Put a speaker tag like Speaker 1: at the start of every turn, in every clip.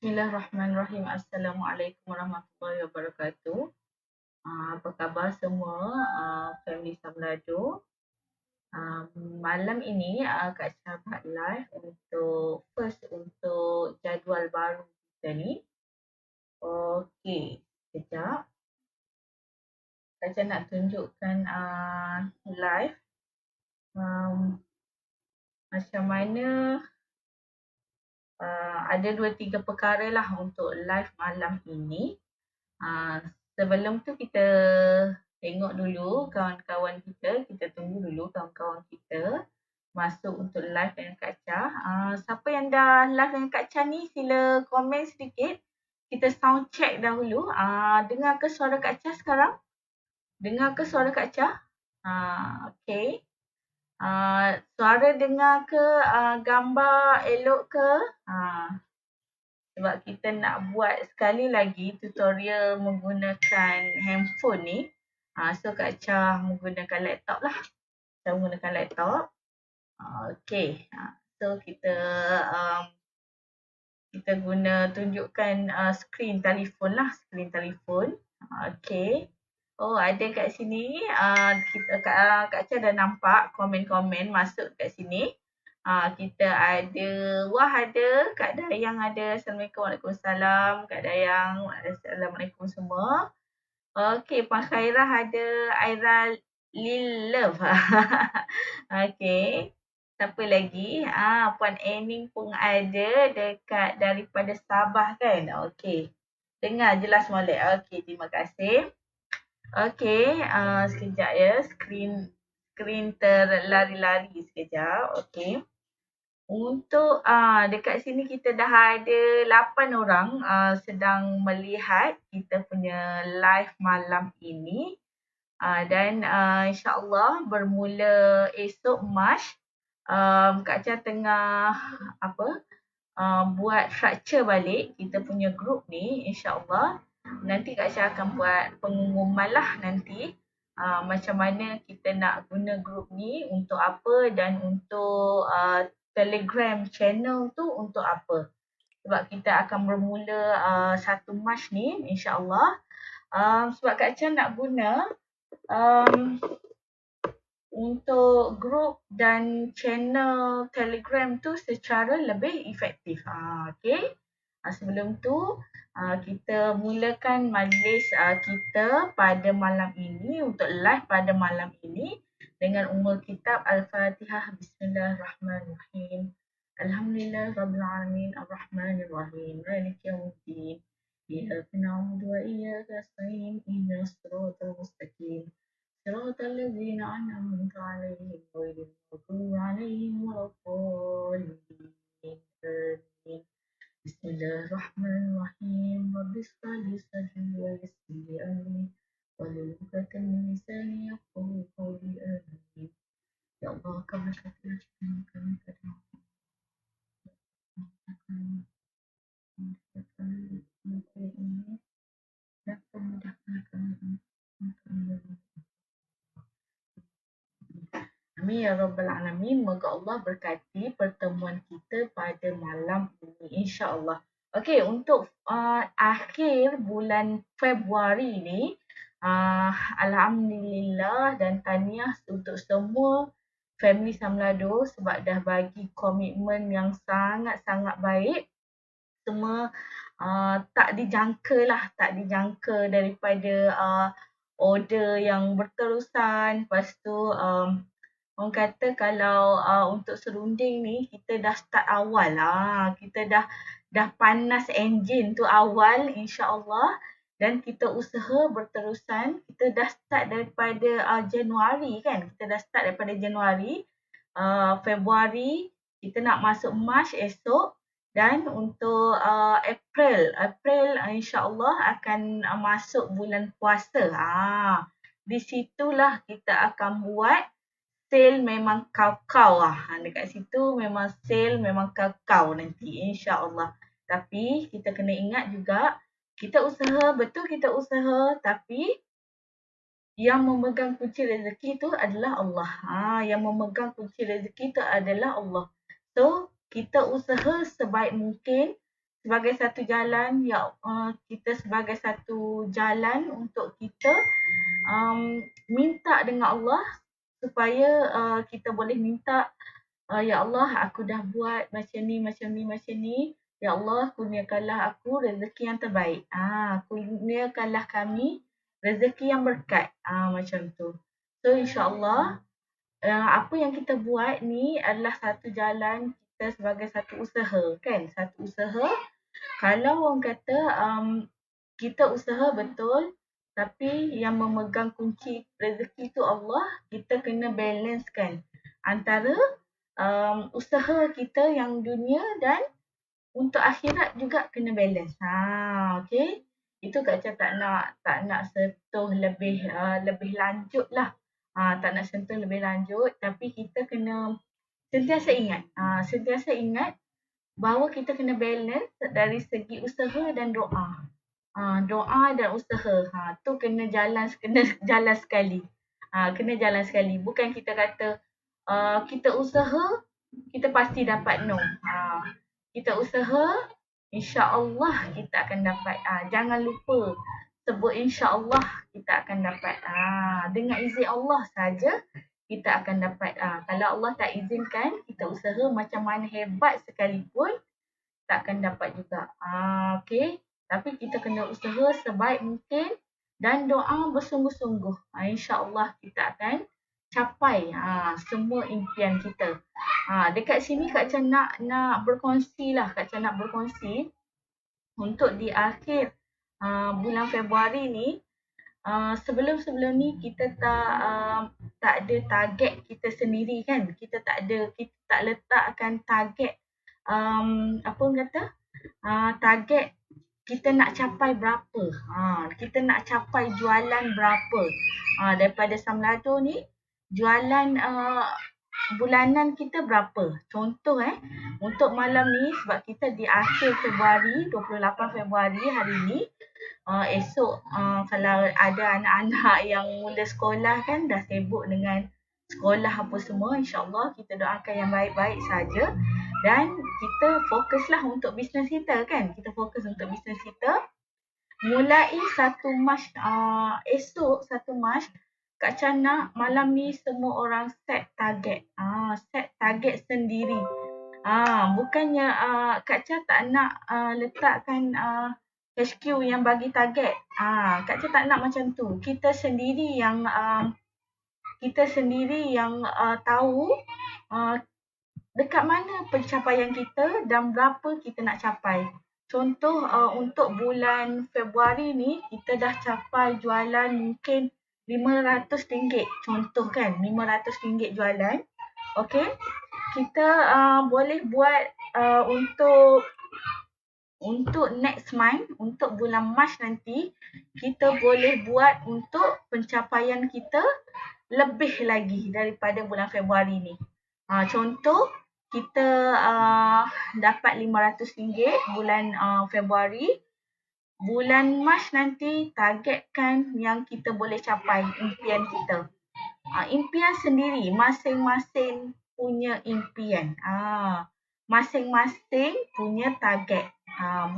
Speaker 1: Bismillahirrahmanirrahim. Assalamualaikum warahmatullahi wabarakatuh. Apa khabar semua family Samlado? Malam ini Kak Syah buat live untuk jadual baru kita ni. Okey, sekejap. Kak Syah nak tunjukkan live macam mana ada 2-3 perkara lah untuk live malam ini. Sebelum tu kita tengok dulu kawan-kawan kita tunggu dulu kawan-kawan kita masuk untuk live dengan Kak Cha. Siapa yang dah live dengan Kak Cha ni sila komen sedikit. Kita sound check dahulu. Dengar ke suara Kak Cha sekarang? Dengar ke suara Kak Cha? Okay. Suara dengar ke? Gambar elok ke? Sebab kita nak buat sekali lagi tutorial menggunakan handphone ni. So Kak Cha menggunakan laptop lah. Saya menggunakan laptop. Okay. So kita tunjukkan skrin telefon lah. Skrin telefon. Okay. Oh, ada kat sini. Kak Cha dah nampak komen-komen masuk kat sini. Kita ada, ada Kak Dayang ada. Assalamualaikum, Waalaikumsalam. Kak Dayang, Assalamualaikum semua. Okey, Puan Khairah ada, Aira Lil Love. Okey. Siapa lagi? Puan Ening pun ada dekat daripada Sabah kan? Okey. Dengar jelas molek. Okey, terima kasih. Okey, sekejap ya. Skrin terlari-lari sekejap. Okey. Untuk dekat sini kita dah ada 8 orang sedang melihat kita punya live malam ini. Dan insya-Allah bermula esok Mac, Kak Cha tengah buat structure balik kita punya group ni, insya-Allah. Nanti Kak Cha akan buat pengumuman lah nanti. Macam mana kita nak guna group ni untuk apa dan untuk Telegram channel tu untuk apa. Sebab kita akan bermula 1 Mac ni insya-Allah. Sebab Kak Cha nak guna untuk group dan channel Telegram tu secara lebih efektif. Okay. Sebelum tu kita mulakan majlis kita pada malam ini untuk live pada malam ini dengan ummul kitab Al-Fatihah. Bismillahirrahmanirrahim. Alhamdulillahirrabbilalamin. Ar-Rahmanirrahim. Maliki yaumiddin. Iyyaka na'budu wa iyyaka nasta'in. Ihdinas siratal mustaqim. Siratal ladzina an'amta 'alaihim ghairil maghdubi 'alaihim waladdallin. Amin. Bismillahirrahmanirrahim. Rabbis shrah sadri wa yassir li amri wahlul 'uqdatam min lisani yafqahu qawli. Amin. Ya Allah, kami bersyukur kami pada ini dan memudahkan kami untuk Amin ya Rabbal Alamin. Moga Allah berkati pertemuan kita pada malam ini insya-Allah. Okey, untuk akhir bulan Februari ni, alhamdulillah dan tahniah untuk semua family Samlado sebab dah bagi komitmen yang sangat-sangat baik. Semua tak dijangka daripada order yang berterusan. Lepas tu orang kata kalau untuk serunding ni kita dah start awal kita dah panas enjin tu awal insya-Allah dan kita usaha berterusan. Kita dah start daripada Januari kan. Kita dah start daripada Januari, Februari, kita nak masuk Mac esok dan untuk April insya-Allah akan masuk bulan puasa. Di situlah kita akan buat sale memang kau-kau dekat situ memang sale memang kau-kau nanti insya-Allah. Tapi kita kena ingat juga kita usaha tapi yang memegang kunci rezeki tu adalah Allah. Yang memegang kunci rezeki tu adalah Allah. So kita usaha sebaik mungkin sebagai satu jalan, kita sebagai satu jalan untuk kita minta dengan Allah supaya kita boleh minta, ya Allah, aku dah buat macam ni, macam ni, macam ni. Ya Allah, kurniakanlah aku rezeki yang terbaik. Kurniakanlah kami rezeki yang berkat. Macam tu. So insya-Allah apa yang kita buat ni adalah satu jalan kita sebagai satu usaha, kan? Satu usaha. Kalau orang kata kita usaha betul, tapi yang memegang kunci rezeki tu Allah, kita kena balancekan antara usaha kita yang dunia dan untuk akhirat juga kena balance. Okey. Itu Kak Cha tak nak sentuh lebih lanjut lah. Tak nak sentuh lebih lanjut, tapi kita kena sentiasa ingat bahawa kita kena balance dari segi usaha dan doa. Doa dan usaha. Tu kena jalan sekali. Kena jalan sekali. Bukan kita kata kita usaha, kita pasti dapat, no. Kita usaha, insya-Allah kita akan dapat. Jangan lupa sebut insya-Allah kita akan dapat. Dengan izin Allah saja kita akan dapat. Kalau Allah tak izinkan, kita usaha macam mana hebat sekalipun, tak akan dapat juga. Okey. Tapi kita kena usaha sebaik mungkin dan doa bersungguh-sungguh. InsyaAllah kita akan capai semua impian kita. Dekat sini Kak Cha nak berkongsi lah. Kak Cha nak berkongsi untuk di akhir bulan Februari ni, sebelum ni kita tak ada target kita sendiri, kan. Kita tak letakkan target target kita nak capai berapa. Kita nak capai jualan berapa. Daripada Samlado ni, jualan bulanan kita berapa. Contoh untuk malam ni, sebab kita di akhir Februari, 28 Februari hari ni, esok kalau ada anak-anak yang mula sekolah, kan, dah sibuk dengan sekolah apa semua, insya-Allah kita doakan yang baik-baik saja dan kita fokuslah untuk bisnes kita, kan. Kita fokus untuk bisnes kita. Mulai 1 Mac esok 1 Mac, Kak Cha nak malam ni semua orang set target. Set target sendiri. Bukannya Kak Cha tak nak letakkan HQ yang bagi target. Kak Cha tak nak macam tu. Kita sendiri yang tahu dekat mana pencapaian kita dan berapa kita nak capai. Contoh untuk bulan Februari ni, kita dah capai jualan mungkin RM500. Contoh, kan, RM500 jualan. Okey. Kita boleh buat untuk next month, untuk bulan Mac nanti, kita boleh buat untuk pencapaian kita lebih lagi daripada bulan Februari ni. Contoh, kita dapat RM500 bulan Februari. Bulan Mac nanti targetkan yang kita boleh capai, impian kita. Impian sendiri, masing-masing punya impian. Masing-masing punya target.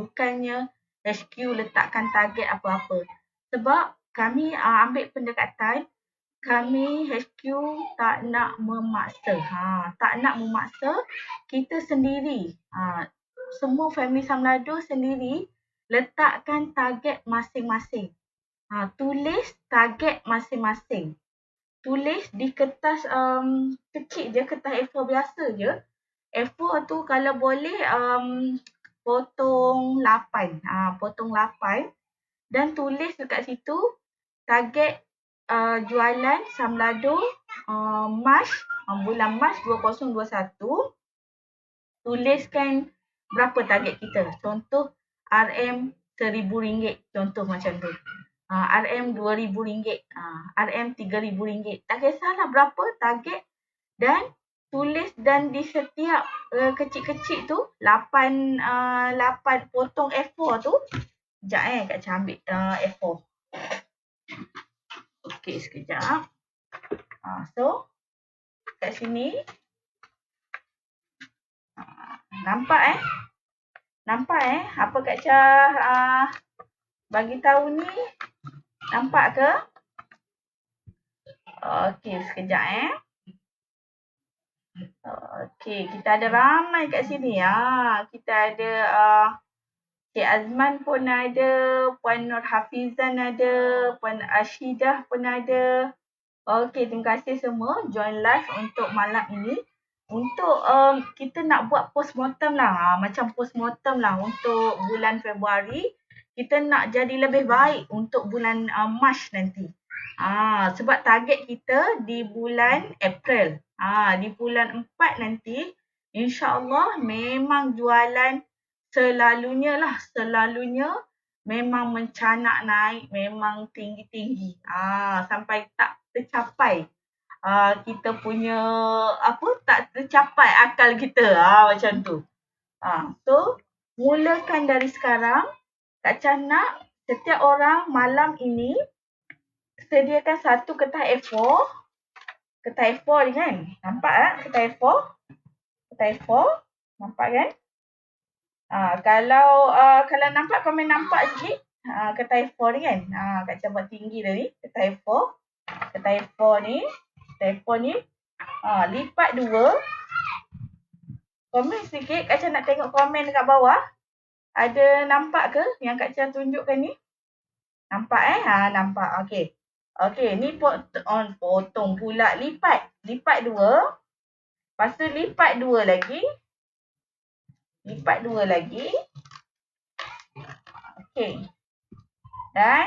Speaker 1: Bukannya HQ letakkan target apa-apa. Sebab kami ambil pendekatan, kami HQ tak nak memaksa. Tak nak memaksa. Kita sendiri, semua family Samlado sendiri letakkan target masing-masing. Tulis target masing-masing. Tulis di kertas kecil je, kertas A4 biasa je. A4 tu kalau boleh potong 8. Potong 8 dan tulis dekat situ target jualan Samlado Mac, bulan Mac 2021. Tuliskan berapa target kita. Contoh RM RM1,000, contoh macam tu. RM RM2,000, RM RM3,000. Tak kisahlah berapa target, dan tulis, dan di setiap kecil-kecil tu 8 potong A4 tu. Sekejap Kak Cha ambil A4. Okey, sekejap. So kat sini nampak Nampak apa Kak Syah bagi tahu ni? Nampak ke? Okey, sekejap Okey, kita ada ramai kat sini. Kita ada Cik Azman pun ada, Puan Nur Hafizan ada, Puan Ashidah pun ada. Okey, terima kasih semua join live untuk malam ini. Untuk kita nak buat postmortem lah. Macam postmortem lah untuk bulan Februari. Kita nak jadi lebih baik untuk bulan Mac nanti. Sebab target kita di bulan April. Di bulan 4 nanti, insya-Allah memang jualan selalunya memang mencanak naik, memang tinggi-tinggi. Sampai tak tercapai kita punya tak tercapai akal kita macam tu. So mulakan dari sekarang. Kak Chan nak setiap orang malam ini sediakan satu kertas A4. Kertas A4 ni kan? Nampak tak kertas A4? Kertas A4. Nampak kan? Kalau nampak, komen nampak sikit. Kertas A4 ni kan? Kak Chan buat tinggi tadi. Kertas A4. Kertas A4 ni. Kertas A4 ni. Lipat dua. Komen sikit. Kak Chan nak tengok komen dekat bawah. Ada nampak ke yang Kak Chan tunjukkan ni? Nampak nampak. Okey. Okey, ni potong pula. Lipat dua. Lepas tu lipat dua lagi. Lipat dua lagi. Okey. Dan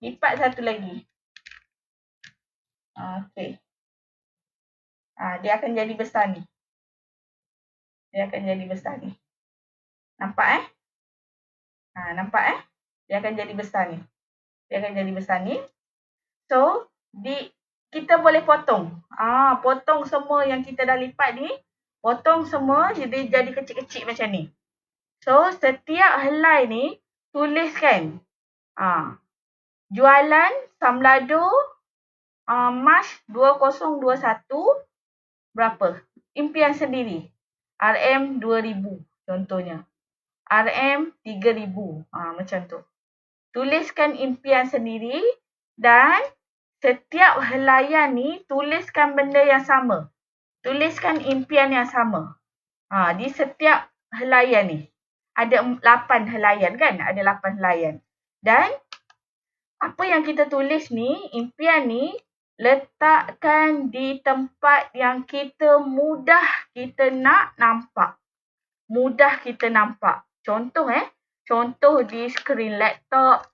Speaker 1: lipat satu lagi. Okey. Dia akan jadi besar ni. Dia akan jadi besar ni. Nampak Nampak Dia akan jadi besar ni. Dia akan jadi besar ni. So, kita boleh potong. Potong semua yang kita dah lipat ni. Potong semua jadi kecil-kecil macam ni. So, setiap helai ni tuliskan. Jualan Samlado Mac 2021 berapa? Impian sendiri. RM 2000 contohnya. RM 3000. Macam tu. Tuliskan impian sendiri dan setiap helaian ni tuliskan benda yang sama. Tuliskan impian yang sama. Di setiap helaian ni. Ada 8 helaian kan? Ada 8 helaian. Dan apa yang kita tulis ni, impian ni, letakkan di tempat yang mudah kita nak nampak. Mudah kita nampak. Contoh contoh di skrin laptop,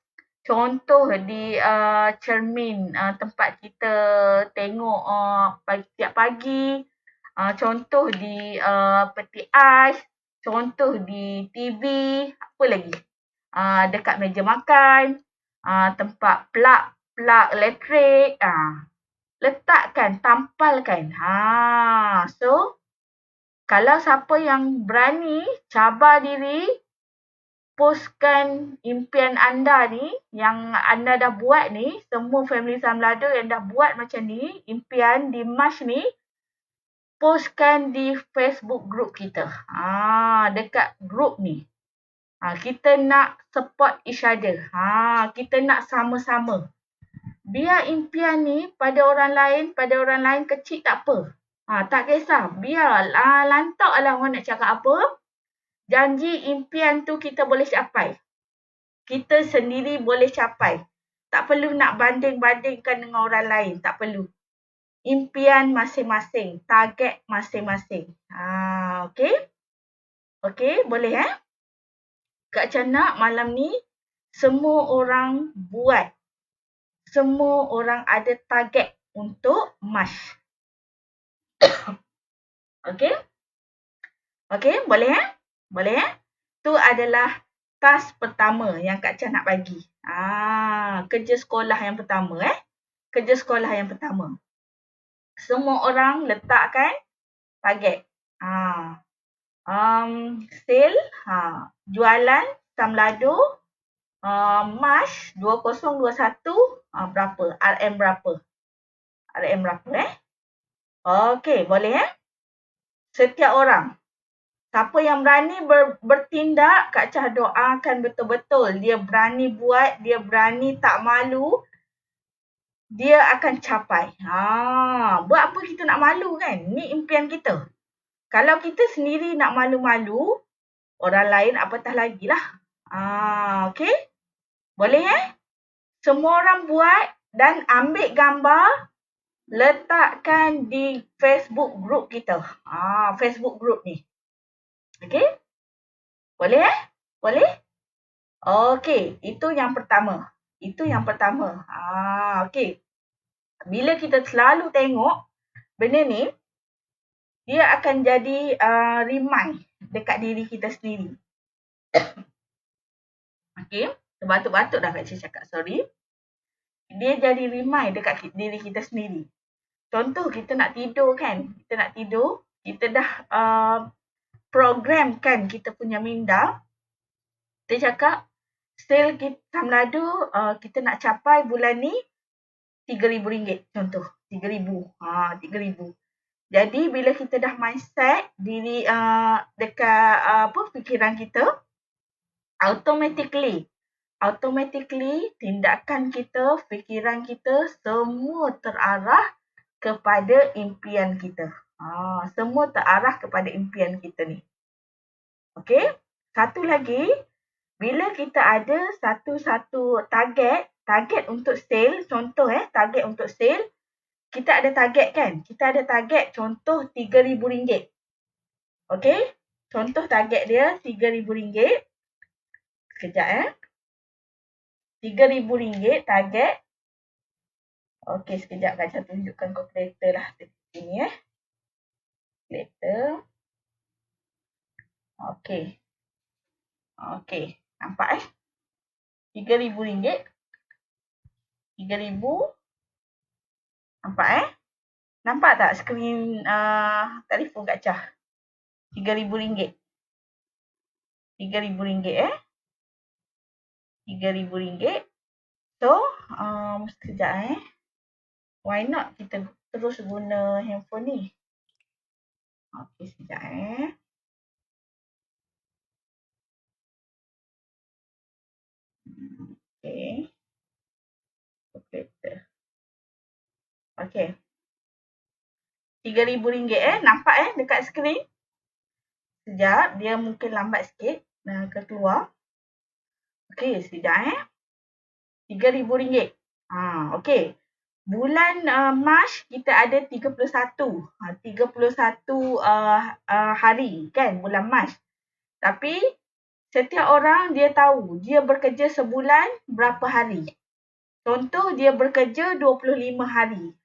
Speaker 1: contoh di cermin tempat kita tengok tiap pagi, contoh di peti ais, contoh di TV, apa lagi? Dekat meja makan, tempat plug elektrik, letakkan, tampalkan. So kalau siapa yang berani, cabar diri, postkan impian anda ni, yang anda dah buat ni, semua family Samlado yang dah buat macam ni, impian di Mac ni, postkan di Facebook group kita. Dekat group ni. Kita nak support each other. Kita nak sama-sama. Biar impian ni pada orang lain kecil tak apa. Tak kisah. Biar lantak lah orang nak cakap apa. Janji impian tu kita boleh capai. Kita sendiri boleh capai. Tak perlu nak banding-bandingkan dengan orang lain. Tak perlu. Impian masing-masing. Target masing-masing. Okey? Okey, boleh Kak Chan nak malam ni semua orang buat. Semua orang ada target untuk Mac. Okey? Okey, boleh Boleh Tu adalah task pertama yang Kak Chan nak bagi. Kerja sekolah yang pertama Kerja sekolah yang pertama. Semua orang letakkan target. Sale, jualan Samlado Mac 2021 berapa? RM berapa? RM berapa Okey, boleh Setiap orang. Siapa yang berani bertindak, Kak Cah doakan betul-betul. Dia berani buat, dia berani tak malu, dia akan capai. Buat apa kita nak malu kan? Ni impian kita. Kalau kita sendiri nak malu-malu, orang lain apatah lagi lah. Okay? Boleh Semua orang buat dan ambil gambar, letakkan di Facebook group kita. Facebook group ni. Okay? Boleh Boleh? Okay, itu yang pertama. Okay. Bila kita selalu tengok benda ni, dia akan jadi remind dekat diri kita sendiri. Okay, terbatuk-batuk dah Kak Cik cakap, sorry. Dia jadi remind dekat diri kita sendiri. Contoh kita nak tidur kan, kita dah programkan kita punya minda. Kita cakap, sale kita Samladu kita nak capai bulan ni RM3,000 contoh. RM3,000. Jadi bila kita dah mindset diri dekat fikiran kita, automatically tindakan kita, fikiran kita semua terarah kepada impian kita. Semua terarah kepada impian kita ni. Okey? Satu lagi, bila kita ada satu target untuk sale, contoh target untuk sale, kita ada target kan? Kita ada target contoh RM3,000. Okey? Contoh target dia RM3,000. Sekejap RM3,000 target. Okey, sekejap Kak Cah tunjukkan kalkulator lah sini Kalkulator. Okey, nampak RM3,000. RM3,000. Nampak Nampak tak skrin telefon Kak Cah? RM3,000. RM3,000 RM3,000. So, sekejap why not kita terus guna handphone ni? Okey, sekejap Okey. Kalkulator. Okey. RM3,000 nampak dekat skrin? Sekejap, dia mungkin lambat sikit keluar. Okey, sekejap RM3,000. Okey. Bulan Mac kita ada 31. 31 hari kan bulan Mac. Tapi setiap orang dia tahu dia bekerja sebulan berapa hari. Contoh dia bekerja 25 hari.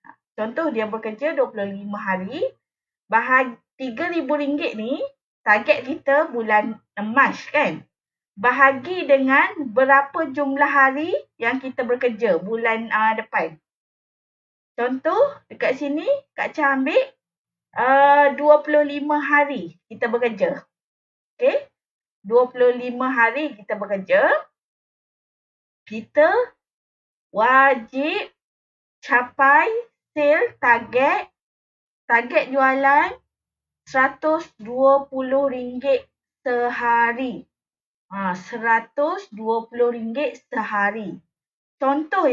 Speaker 1: RM3,000 ni target kita bulan Mac kan. Bahagi dengan berapa jumlah hari yang kita bekerja bulan depan. Contoh dekat sini Kak Cah ambil 25 hari kita bekerja. Okey? 25 hari kita bekerja. Kita wajib capai sale target jualan RM120 sehari. RM120 sehari. Contoh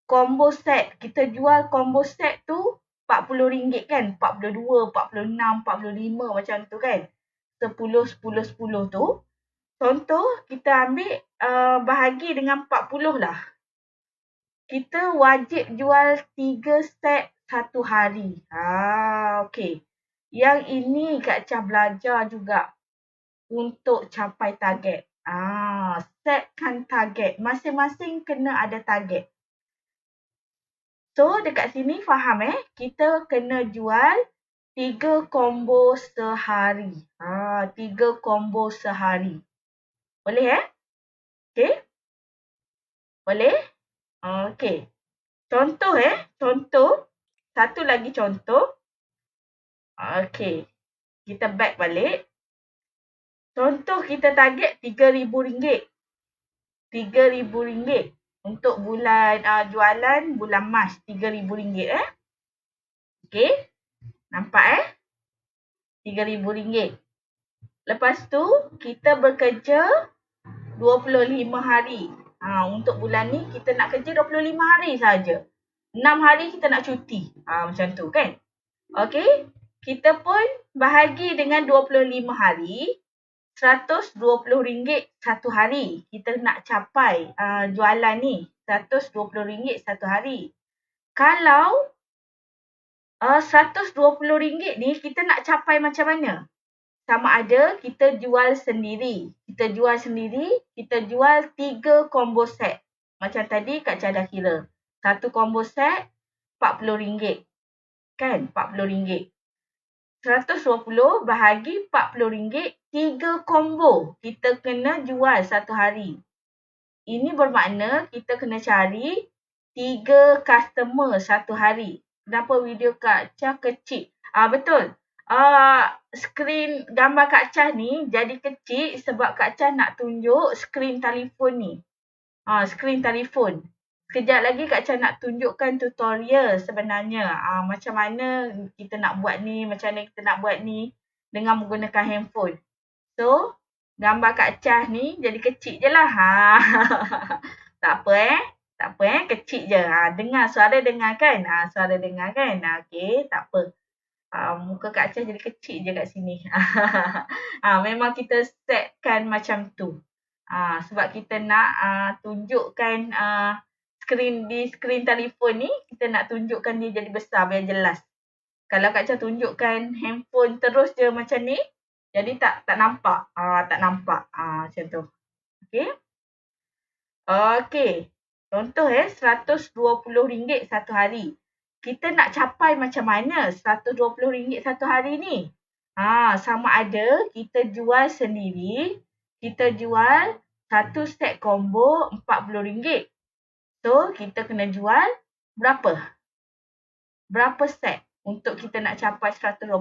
Speaker 1: combo set. Kita jual combo set tu RM40 kan. 42, 46, 45 macam tu kan. 10, 10, 10 tu. Contoh kita ambil bahagi dengan 40 lah. Kita wajib jual 3 set satu hari. Okey. Yang ini Kak Cah belajar juga untuk capai target. Setkan target. Masing-masing kena ada target. So, dekat sini faham kita kena jual 3 combo sehari. 3 combo sehari. Boleh Okey? Boleh? Okey. Contoh contoh. Satu lagi contoh. Okey. Kita back balik. Contoh kita target RM3,000. RM3,000 untuk bulan jualan bulan Mac RM3,000 Okey. Nampak RM3,000. Lepas tu kita bekerja 25 hari. Untuk bulan ni kita nak kerja 25 hari saja. 6 hari kita nak cuti. Macam tu kan. Okey. Kita pun bahagi dengan 25 hari. RM120 satu hari. Kita nak capai jualan ni. RM120 satu hari. Kalau RM120 ni kita nak capai macam mana? Sama ada kita jual sendiri. Kita jual 3 combo set. Macam tadi Kak Cha dah kira. Satu combo set RM40. Kan? RM40. 120 bahagi RM40, 3 combo kita kena jual satu hari. Ini bermakna kita kena cari 3 customer satu hari. Kenapa video Kak Cha kecil? Betul. Skrin gambar Kak Cha ni jadi kecil sebab Kak Cha nak tunjuk skrin telefon ni. Skrin telefon. Sekejap lagi Kak Cha nak tunjukkan tutorial sebenarnya. Macam mana kita nak buat ni, macam mana kita nak buat ni dengan menggunakan handphone. So, gambar Kak Cha ni jadi kecil je lah. Tak apa kecil je. Suara dengar kan? Suara dengar kan? Okey, tak apa. Muka Kak Cha jadi kecil je kat sini. Memang kita setkan macam tu. Sebab kita nak tunjukkan skrin telefon ni, kita nak tunjukkan dia jadi besar biar jelas. Kalau Kak Cha tunjukkan handphone terus je macam ni, jadi tak nampak. Macam tu. Okey. Okey. Contoh RM120 satu hari. Kita nak capai macam mana RM120 satu hari ni? Sama ada kita jual sendiri, kita jual satu set combo RM40. So, kita kena jual berapa? Berapa set untuk kita nak capai 120?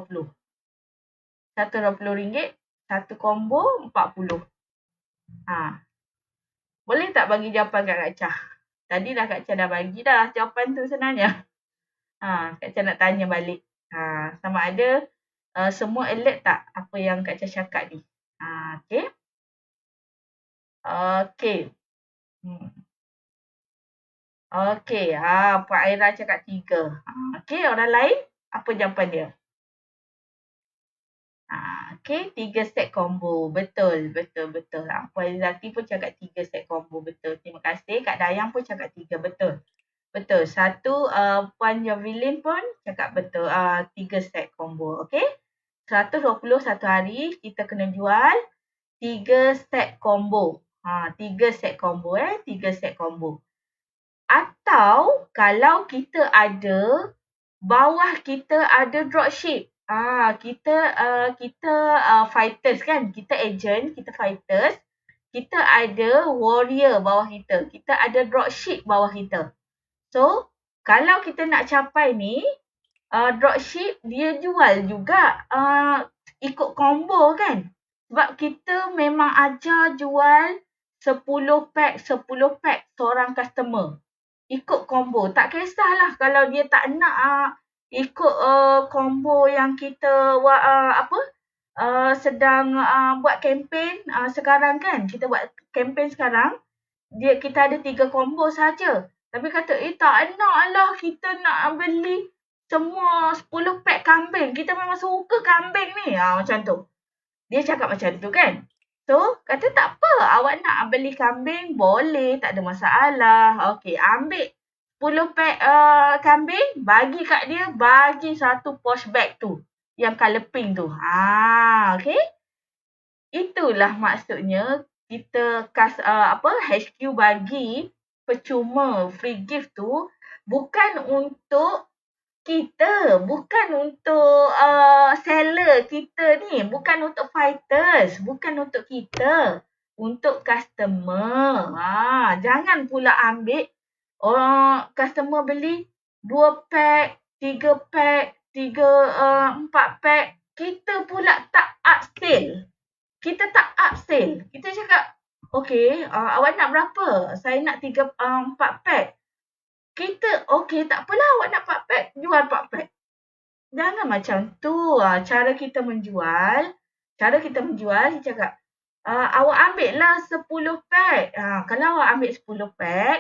Speaker 1: RM120, satu combo RM40. Boleh tak bagi jawapan kat Kak Cha? Tadi dah Kak Cha dah bagi dah jawapan tu sebenarnya. Kak Cha nak tanya balik. Sama ada semua alert tak apa yang Kak Cha cakap ni? Okey. Okey. Okey, Puan Aira cakap 3. Okey, orang lain apa jawapan dia? Okey, 3 set combo. Betul. Puan Zati pun cakap 3 set combo. Betul. Terima kasih. Kak Dayang pun cakap 3. Betul. Satu, Puan Jovelyn pun cakap betul. 3 set combo. Okey. 120 satu hari, kita kena jual 3 set combo. 3 set combo 3 set combo. Atau kalau kita ada, bawah kita ada dropship. Kita fighters kan. Kita agent, kita fighters. Kita ada warrior bawah kita. Kita ada dropship bawah kita. So, kalau kita nak capai ni, dropship dia jual juga ikut combo kan. Sebab kita memang ajar jual 10 pack seorang customer. Ikut combo. Tak kisahlah kalau dia tak nak ikut combo yang kita sedang buat kempen sekarang kan. Kita buat kempen sekarang. Kita ada 3 combo saja. Tapi kata, tak nak lah, kita nak beli semua 10 pack kambing. Kita memang suka kambing ni. Macam tu. Dia cakap macam tu kan. So, kata tak apa. Awak nak beli kambing, boleh. Tak ada masalah. Okey, ambil 10 pack kambing. Bagi kat dia. Bagi satu posh bag tu. Yang colour pink tu. Okey. Itulah maksudnya kita HQ bagi percuma free gift tu bukan untuk kita, bukan untuk seller kita ni, bukan untuk fighters, bukan untuk kita, untuk customer. Jangan pula ambil customer beli 2 pack, 3 pack, 4 pack, kita pula tak upsell. Kita cakap, okey, awak nak berapa? Saya nak 4 pack. Kita, okey, tak apalah, awak nak 4 pack, jual 4 pack. Jangan macam tu. Cara kita menjual, dia cakap, awak ambil lah 10 pack. Kalau awak ambil 10 pack,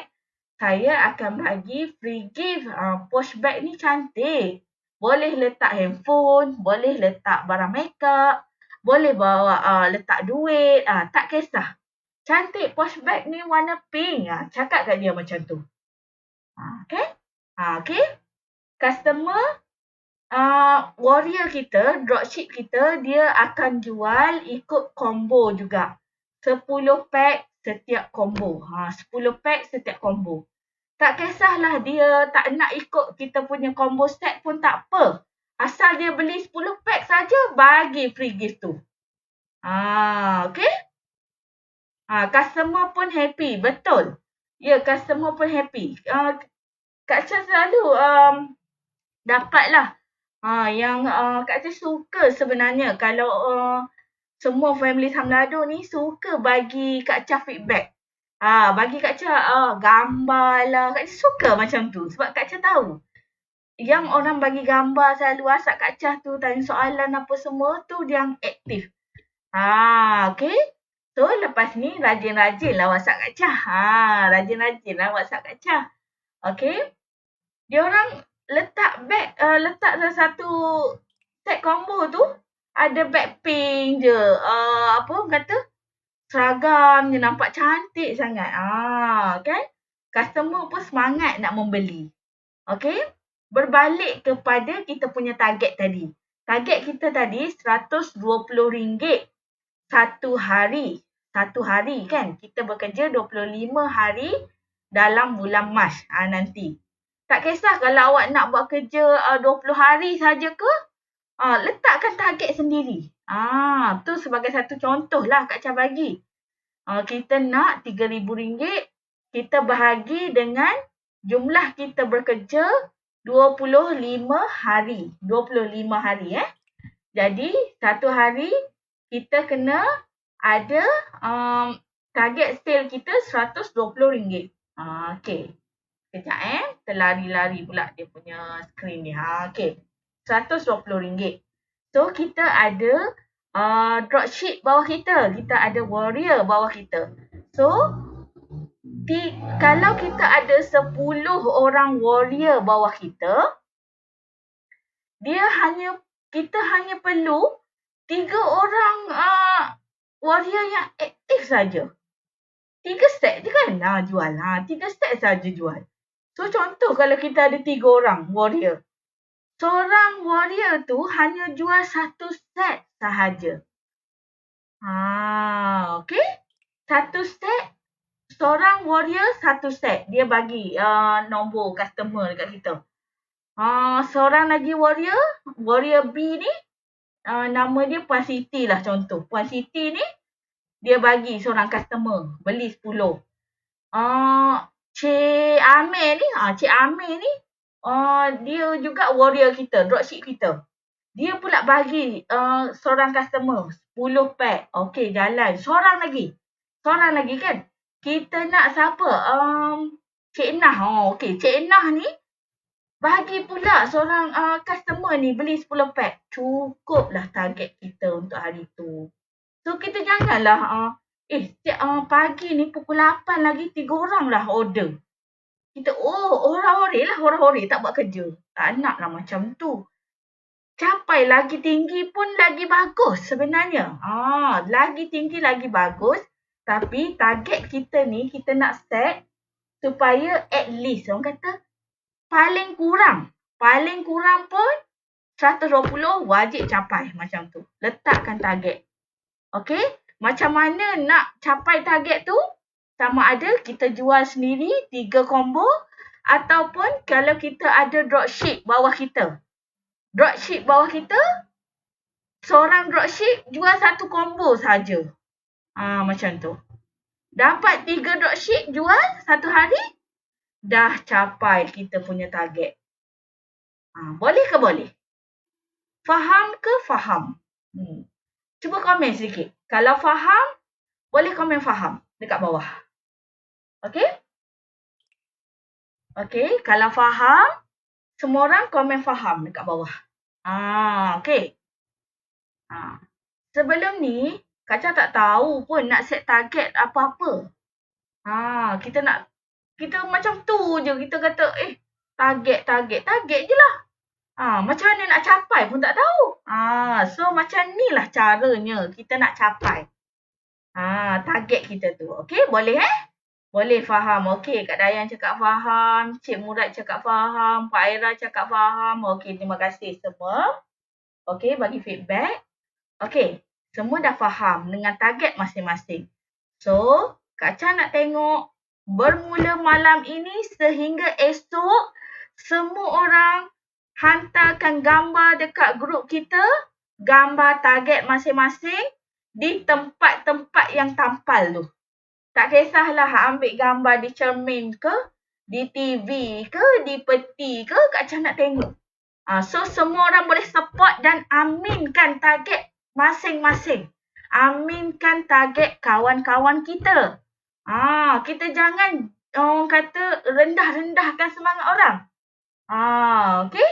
Speaker 1: saya akan bagi free gift. Posh bag ni cantik. Boleh letak handphone, boleh letak barang makeup, boleh bawa letak duit. Tak kisah. Cantik posh bag ni warna pink. Cakap kat dia macam tu. Okay? Okay? Customer warrior kita, dropship kita, dia akan jual ikut combo juga. 10 pack setiap combo. 10 pack setiap combo. Tak kisahlah dia tak nak ikut kita punya combo set pun tak apa. Asal dia beli 10 pack saja, bagi free gift tu. Okay? Customer pun happy. Betul. Ya, customer pun happy. Kak Chen selalu dapatlah yang Kak Chen suka sebenarnya kalau semua family Samlado ni suka bagi Kak Chen feedback. Bagi Kak Chen gambar lah. Kak Chen suka macam tu sebab Kak Chen tahu. Yang orang bagi gambar selalu WhatsApp Kak Chen tu tanya soalan apa semua tu dia yang aktif. Okay. So lepas ni rajin-rajin lah WhatsApp Kak Chen. Rajin-rajin lah WhatsApp Kak Chen. Okay. Dia orang letak beg, letak dalam satu set combo tu ada beg pink je. Apa orang kata? Seragam je, nampak cantik sangat. Kan? Customer pun semangat nak membeli. Okay? Berbalik kepada kita punya target tadi. Target kita tadi RM120 satu hari. Satu hari kan? Kita bekerja 25 hari dalam bulan Mac nanti. Tak kisah kalau awak nak buat kerja 20 hari saja ke, letakkan target sendiri. Tu sebagai satu contoh lah Kak Chen bagi. Kita nak RM3,000, kita bahagi dengan jumlah kita bekerja 25 hari. 25 hari Jadi, satu hari kita kena ada target sale kita RM120. Okay. Sekejap terlari-lari pula dia punya skrin ni. Okay. RM120. So, kita ada dropship bawah kita. Kita ada warrior bawah kita. So, kalau kita ada 10 orang warrior bawah kita, kita hanya perlu 3 orang warrior yang aktif saja. 3 set je kan jual. 3 set saja jual. So, contoh kalau kita ada 3 orang warrior. Seorang warrior tu hanya jual 1 set sahaja. Okay. 1 set. Seorang warrior 1 set. Dia bagi nombor customer dekat kita. Seorang lagi warrior. Warrior B ni. Nama dia Puan Siti lah contoh. Puan Siti ni. Dia bagi seorang customer. Beli 10. Cik Amir ni, dia juga warrior kita, dropship kita. Dia pula bagi seorang customer 10 pack. Okey, jalan. Seorang lagi kan. Kita nak siapa? Cik Nah. Okey, Cik Nah ni bagi pula seorang customer ni beli 10 pack. Cukuplah target kita untuk hari tu. So, kita janganlah pagi ni pukul 8 lagi 3 orang lah order. Kita orang-orang tak buat kerja. Tak naklah macam tu. Capai lagi tinggi pun lagi bagus sebenarnya. Lagi tinggi lagi bagus. Tapi target kita ni kita nak set supaya at least orang kata paling kurang pun 120 wajib capai macam tu. Letakkan target. Okay? Macam mana nak capai target tu? Sama ada kita jual sendiri 3 combo ataupun kalau kita ada dropship bawah kita. Dropship bawah kita, seorang dropship jual 1 combo saja. Macam tu. Dapat 3 dropship jual 1 hari, dah capai kita punya target. Boleh ke boleh? Faham ke faham? Cuba komen sedikit. Kalau faham, boleh komen faham dekat bawah. Okay? Okay, kalau faham, semua orang komen faham dekat bawah. Okey. Sebelum ni, Kak Cha tak tahu pun nak set target apa-apa. Kita macam tu je. Kita kata, target je lah. Macam mana nak capai pun tak tahu. So macam ni lah caranya kita nak capai. Target kita tu. Okey, boleh Boleh faham. Okey, Kak Dayan cakap faham. Cik Murad cakap faham. Pak Aira cakap faham. Okey, terima kasih semua. Okey, bagi feedback. Okey, semua dah faham dengan target masing-masing. So, Kak Cha nak tengok bermula malam ini sehingga esok semua orang hantarkan gambar dekat grup kita, gambar target masing-masing di tempat-tempat yang tampal tu. Tak kisahlah ambil gambar di cermin ke, di TV ke, di peti ke, Kak Cha nak tengok. So, semua orang boleh support dan aminkan target masing-masing. Aminkan target kawan-kawan kita. Kita jangan orang kata rendah-rendahkan semangat orang. Okey?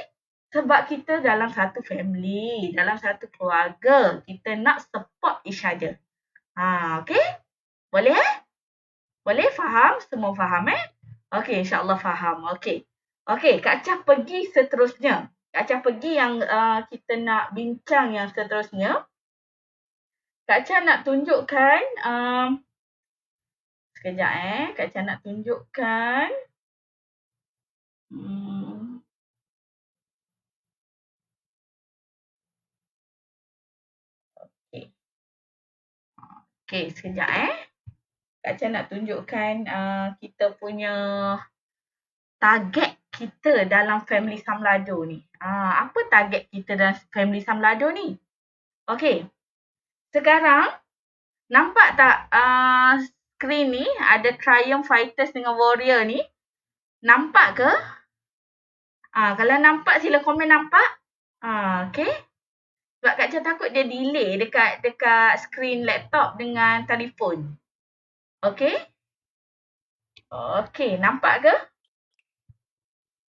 Speaker 1: Sebab kita dalam satu family, dalam satu keluarga, kita nak support each other. Okey? Boleh Boleh faham? Semua faham Okey, insya-Allah faham. Okey. Okey, Kak Cha pergi seterusnya. Kak Cha pergi yang kita nak bincang yang seterusnya. Kak Cha nak tunjukkan sekejap Kak Cha nak tunjukkan Okey. Okey, sekejap Kak Cha nak tunjukkan kita punya target kita dalam family Samlado ni. Apa target kita dalam family Samlado ni? Okey. Sekarang nampak tak skrin ni ada Triumph Fighters dengan Warrior ni? Nampak ke? Kalau nampak sila komen nampak. Okey. Sebab Kak Cha takut dia delay dekat skrin laptop dengan telefon. Okey? Okey, nampak ke?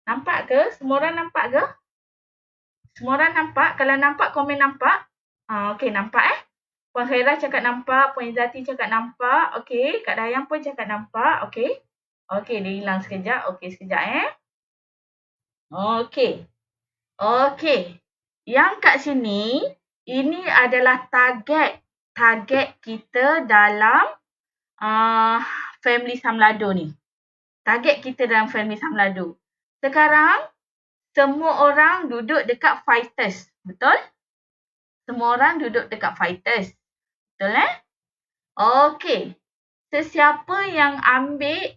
Speaker 1: Nampak ke? Semua orang nampak ke? Semua orang nampak? Kalau nampak, komen nampak. Okey, nampak Puan Khairah cakap nampak. Puan Izzati cakap nampak. Okey, Kak Dayang pun cakap nampak. Okey. Okey, dia hilang sekejap. Okey, sekejap Okey. Okey. Yang kat sini, ini adalah target kita dalam family Samlado ni. Target kita dalam family Samlado. Sekarang, semua orang duduk dekat fighters. Betul? Semua orang duduk dekat fighters. Betul Okey. Sesiapa yang ambil,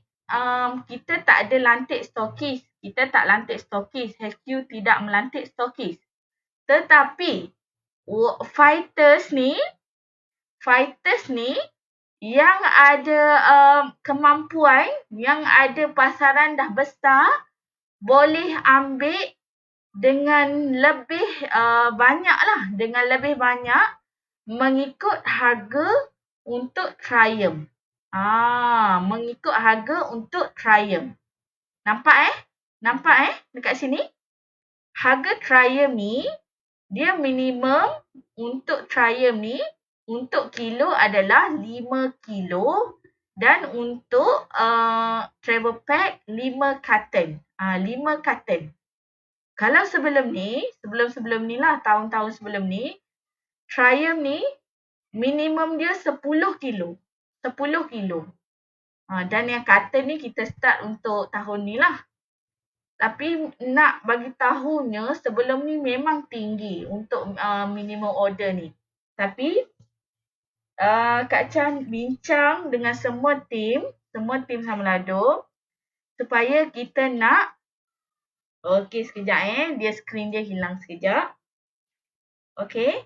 Speaker 1: kita tak ada lantik stokis. Kita tak lantik stokis. HQ tidak melantik stokis. Tetapi, fighters ni yang ada kemampuan, yang ada pasaran dah besar, boleh ambil dengan lebih banyak lah. Dengan lebih banyak mengikut harga untuk Triumph. Mengikut harga untuk Triumph. Nampak Nampak dekat sini? Harga Triumph ni, dia minimum untuk Triumph ni, untuk kilo adalah 5 kilo dan untuk travel pack 5 carton. 5 carton. Kalau sebelum ni lah, tahun-tahun sebelum ni, Triumph ni minimum dia 10 kilo. 10 kilo. Dan yang carton ni kita start untuk tahun ni lah. Tapi nak bagi tahunya sebelum ni memang tinggi untuk minimum order ni. Tapi Kak Cha bincang dengan semua tim Samlado supaya kita nak okey sekejap dia skrin dia hilang sekejap. Okey.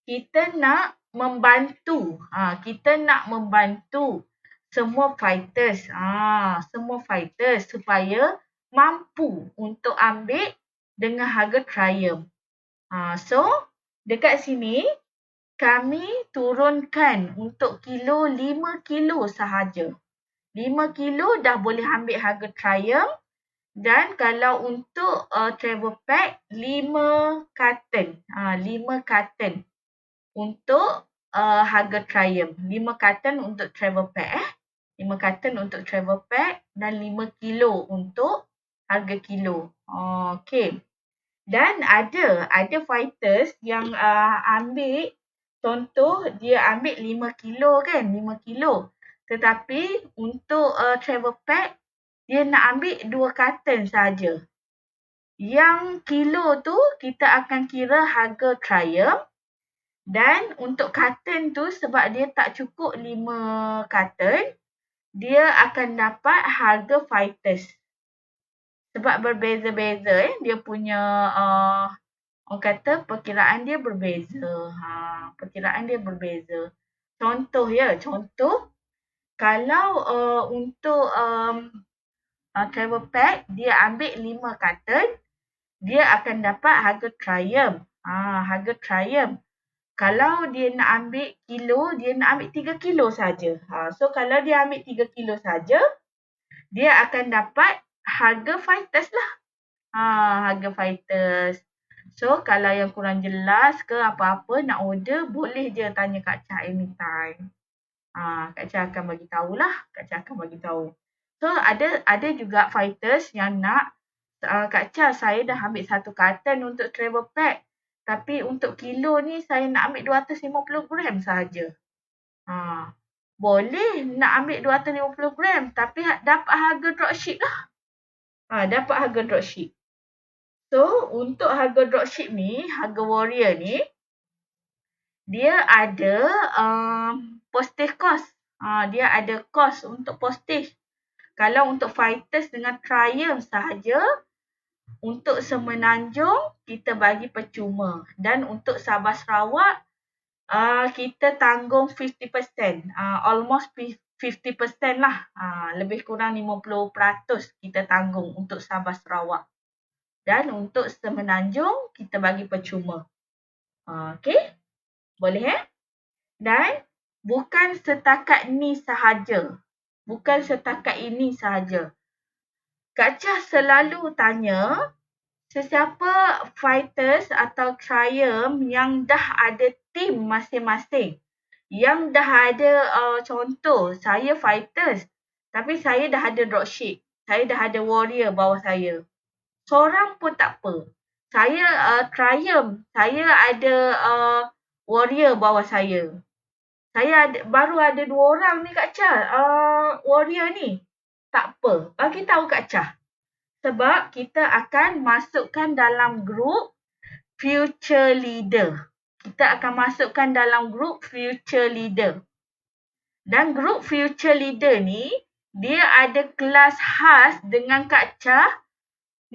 Speaker 1: Kita nak membantu. Kita nak membantu semua fighters. Semua fighters supaya mampu untuk ambil dengan harga Triumph. So, dekat sini kami turunkan untuk kilo 5 kilo sahaja. 5 kilo dah boleh ambil harga Triumph Dan kalau untuk travel pack 5 carton. 5 carton untuk harga Triumph. 5 carton untuk travel pack 5 carton untuk travel pack dan 5 kilo untuk harga kilo. Okey. Dan ada fighters yang ambil, contoh dia ambil 5 kilo kan, 5 kilo. Tetapi untuk travel pack dia nak ambil 2 carton saja. Yang kilo tu kita akan kira harga Triumph, dan untuk carton tu sebab dia tak cukup 5 carton, dia akan dapat harga fighters. Sebab berbeza-beza dia punya orang kata perkiraan dia berbeza. Perkiraan dia berbeza. Contoh kalau untuk travel pack dia ambil 5 carton, dia akan dapat harga Triumph. Harga Triumph. Kalau dia nak ambil kilo, dia nak ambil 3 kilo saja. So kalau dia ambil 3 kilo saja, dia akan dapat harga fighters lah. Harga fighters. So kalau yang kurang jelas ke apa-apa nak order, boleh je tanya Kak Cha anytime. Kak Cha akan bagi tahulah. Kak Cha akan bagi tahu. So ada juga fighters yang nak, Kak Cha saya dah ambil 1 carton untuk travel pack. Tapi untuk kilo ni saya nak ambil 250 gram sahaja. Boleh nak ambil 250 gram tapi dapat harga dropship lah. Dapat harga dropship. So untuk harga dropship ni, harga Warrior ni, dia ada postage cost. Dia ada cost untuk postage. Kalau untuk fighters dengan Triumph sahaja, untuk Semenanjung kita bagi percuma. Dan untuk Sabah Sarawak, kita tanggung 50%. Almost 50% lah. Lebih kurang 50% kita tanggung untuk Sabah Sarawak. Dan untuk Semenanjung, kita bagi percuma. Okey? Boleh Dan bukan setakat ni sahaja. Bukan setakat ini sahaja. Kak Cha selalu tanya, sesiapa fighters atau Triumph yang dah ada team masing-masing. Yang dah ada contoh, saya fighters. Tapi saya dah ada dropship. Saya dah ada Warrior bawah saya. Seorang pun tak apa. Saya Triumph. Saya ada Warrior bawah saya. Saya baru ada 2 orang ni Kak Cha. Warrior ni. Tak apa. Bagi tahu Kak Cha. Sebab kita akan masukkan dalam grup Future Leader. Kita akan masukkan dalam grup Future Leader. Dan grup Future Leader ni, dia ada kelas khas dengan Kak Cha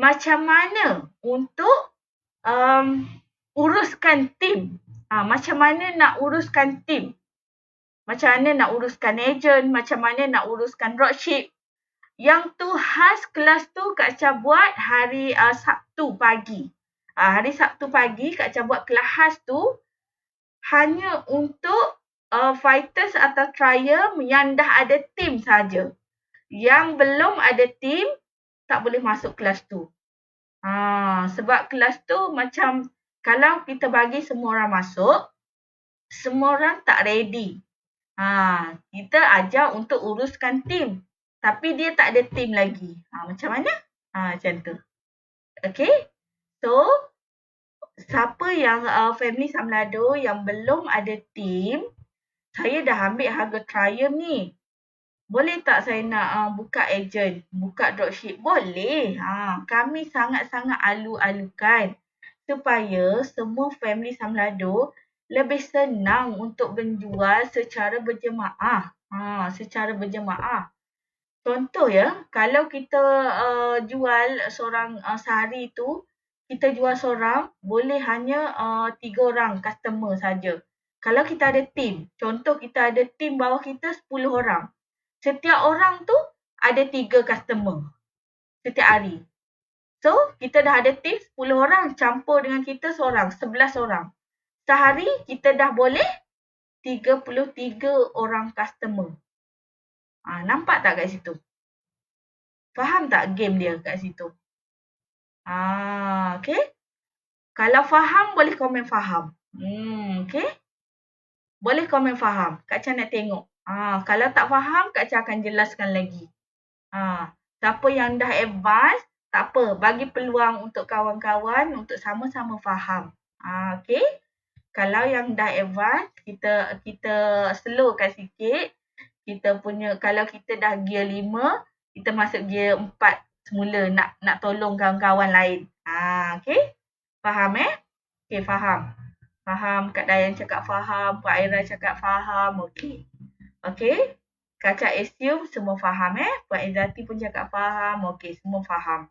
Speaker 1: macam mana untuk uruskan tim. Macam mana nak uruskan tim. Macam mana nak uruskan ejen, macam mana nak uruskan dropship. Yang tu khas kelas tu Kak Cha buat hari Sabtu pagi. Hari Sabtu pagi Kak Cha buat kelas khas tu hanya untuk fighters atau Triumph yang dah ada tim saja. Yang belum ada tim tak boleh masuk kelas tu. Sebab kelas tu macam kalau kita bagi semua orang masuk, semua orang tak ready. Kita ajar untuk uruskan tim. Tapi dia tak ada tim lagi. Macam mana? Macam tu. Okay. So, siapa yang family Samlado yang belum ada tim, saya dah ambil harga Triumph ni. Boleh tak saya nak buka ejen, buka dropship? Boleh. Kami sangat-sangat alu-alukan supaya semua family Samlado lebih senang untuk menjual secara berjemaah. Secara berjemaah. Contoh kalau kita jual seorang sehari tu, kita jual seorang, boleh hanya 3 orang customer saja. Kalau kita ada tim, contoh kita ada tim bawah kita 10 orang. Setiap orang tu ada 3 customer setiap hari. So, kita dah ada tim 10 orang campur dengan kita seorang, 11 orang. Sehari kita dah boleh 33 orang customer. Nampak tak kat situ? Faham tak game dia kat situ? Okay. Kalau faham, boleh komen faham. Okay. Boleh komen faham. Kak Cha nak tengok. Kalau tak faham, Kak Cha akan jelaskan lagi. Siapa yang dah advance, tak apa. Bagi peluang untuk kawan-kawan untuk sama-sama faham. Okay. Kalau yang dah advance, kita slowkan sikit. Kita punya, kalau kita dah gear 5, kita masuk gear 4 semula nak tolong kawan-kawan lain. Okay. Faham Okay, faham. Faham, Kak Dayan cakap faham, Kak Aira cakap faham. Okay. Okay. Kak Cak assume semua faham Puan Izzati pun cakap faham. Okay, semua faham.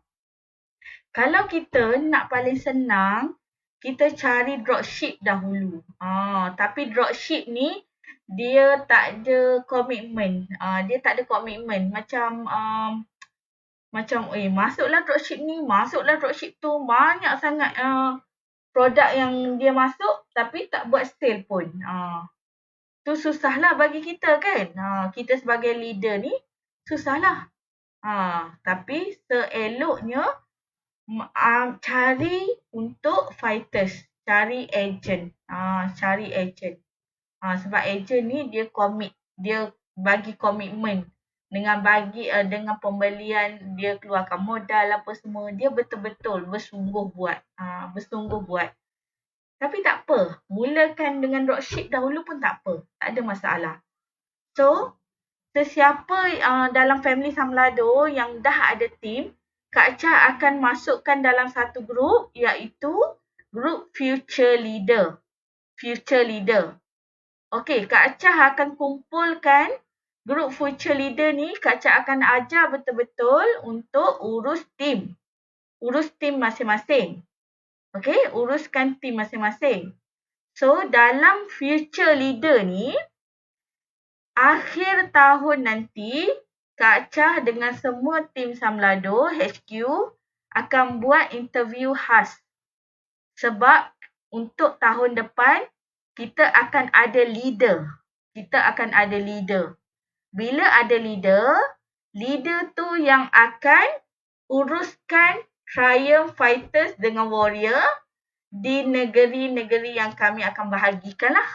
Speaker 1: Kalau kita nak paling senang, kita cari dropship dahulu. Tapi dropship ni dia tak ada komitmen. Dia tak ada komitmen. Macam masuklah dropship ni, masuklah dropship tu. Banyak sangat produk yang dia masuk tapi tak buat sale pun. Tu susahlah bagi kita kan. Kita sebagai leader ni susahlah. Tapi seeloknya cari untuk fighters, cari agent. Cari agent. Sebab agent ni dia commit, dia bagi komitmen dengan dengan pembelian, dia keluarkan modal apa semua, dia betul-betul bersungguh buat. Tapi tak apa, mulakan dengan dropship dahulu pun tak apa, tak ada masalah. So, sesiapa dalam family Samlado yang dah ada team, Kak Cha akan masukkan dalam satu grup, iaitu grup Future Leader. Future Leader. Okey, Kak Cha akan kumpulkan grup Future Leader ni, Kak Cha akan ajar betul-betul untuk urus team. Urus team masing-masing. Okey, uruskan team masing-masing. So, dalam Future Leader ni, akhir tahun nanti, Kak Cha dengan semua tim Samlado HQ akan buat interview khas. Sebab untuk tahun depan, kita akan ada leader. Bila ada leader, leader tu yang akan uruskan Triumph Fighters dengan Warrior di negeri-negeri yang kami akan bahagikan lah.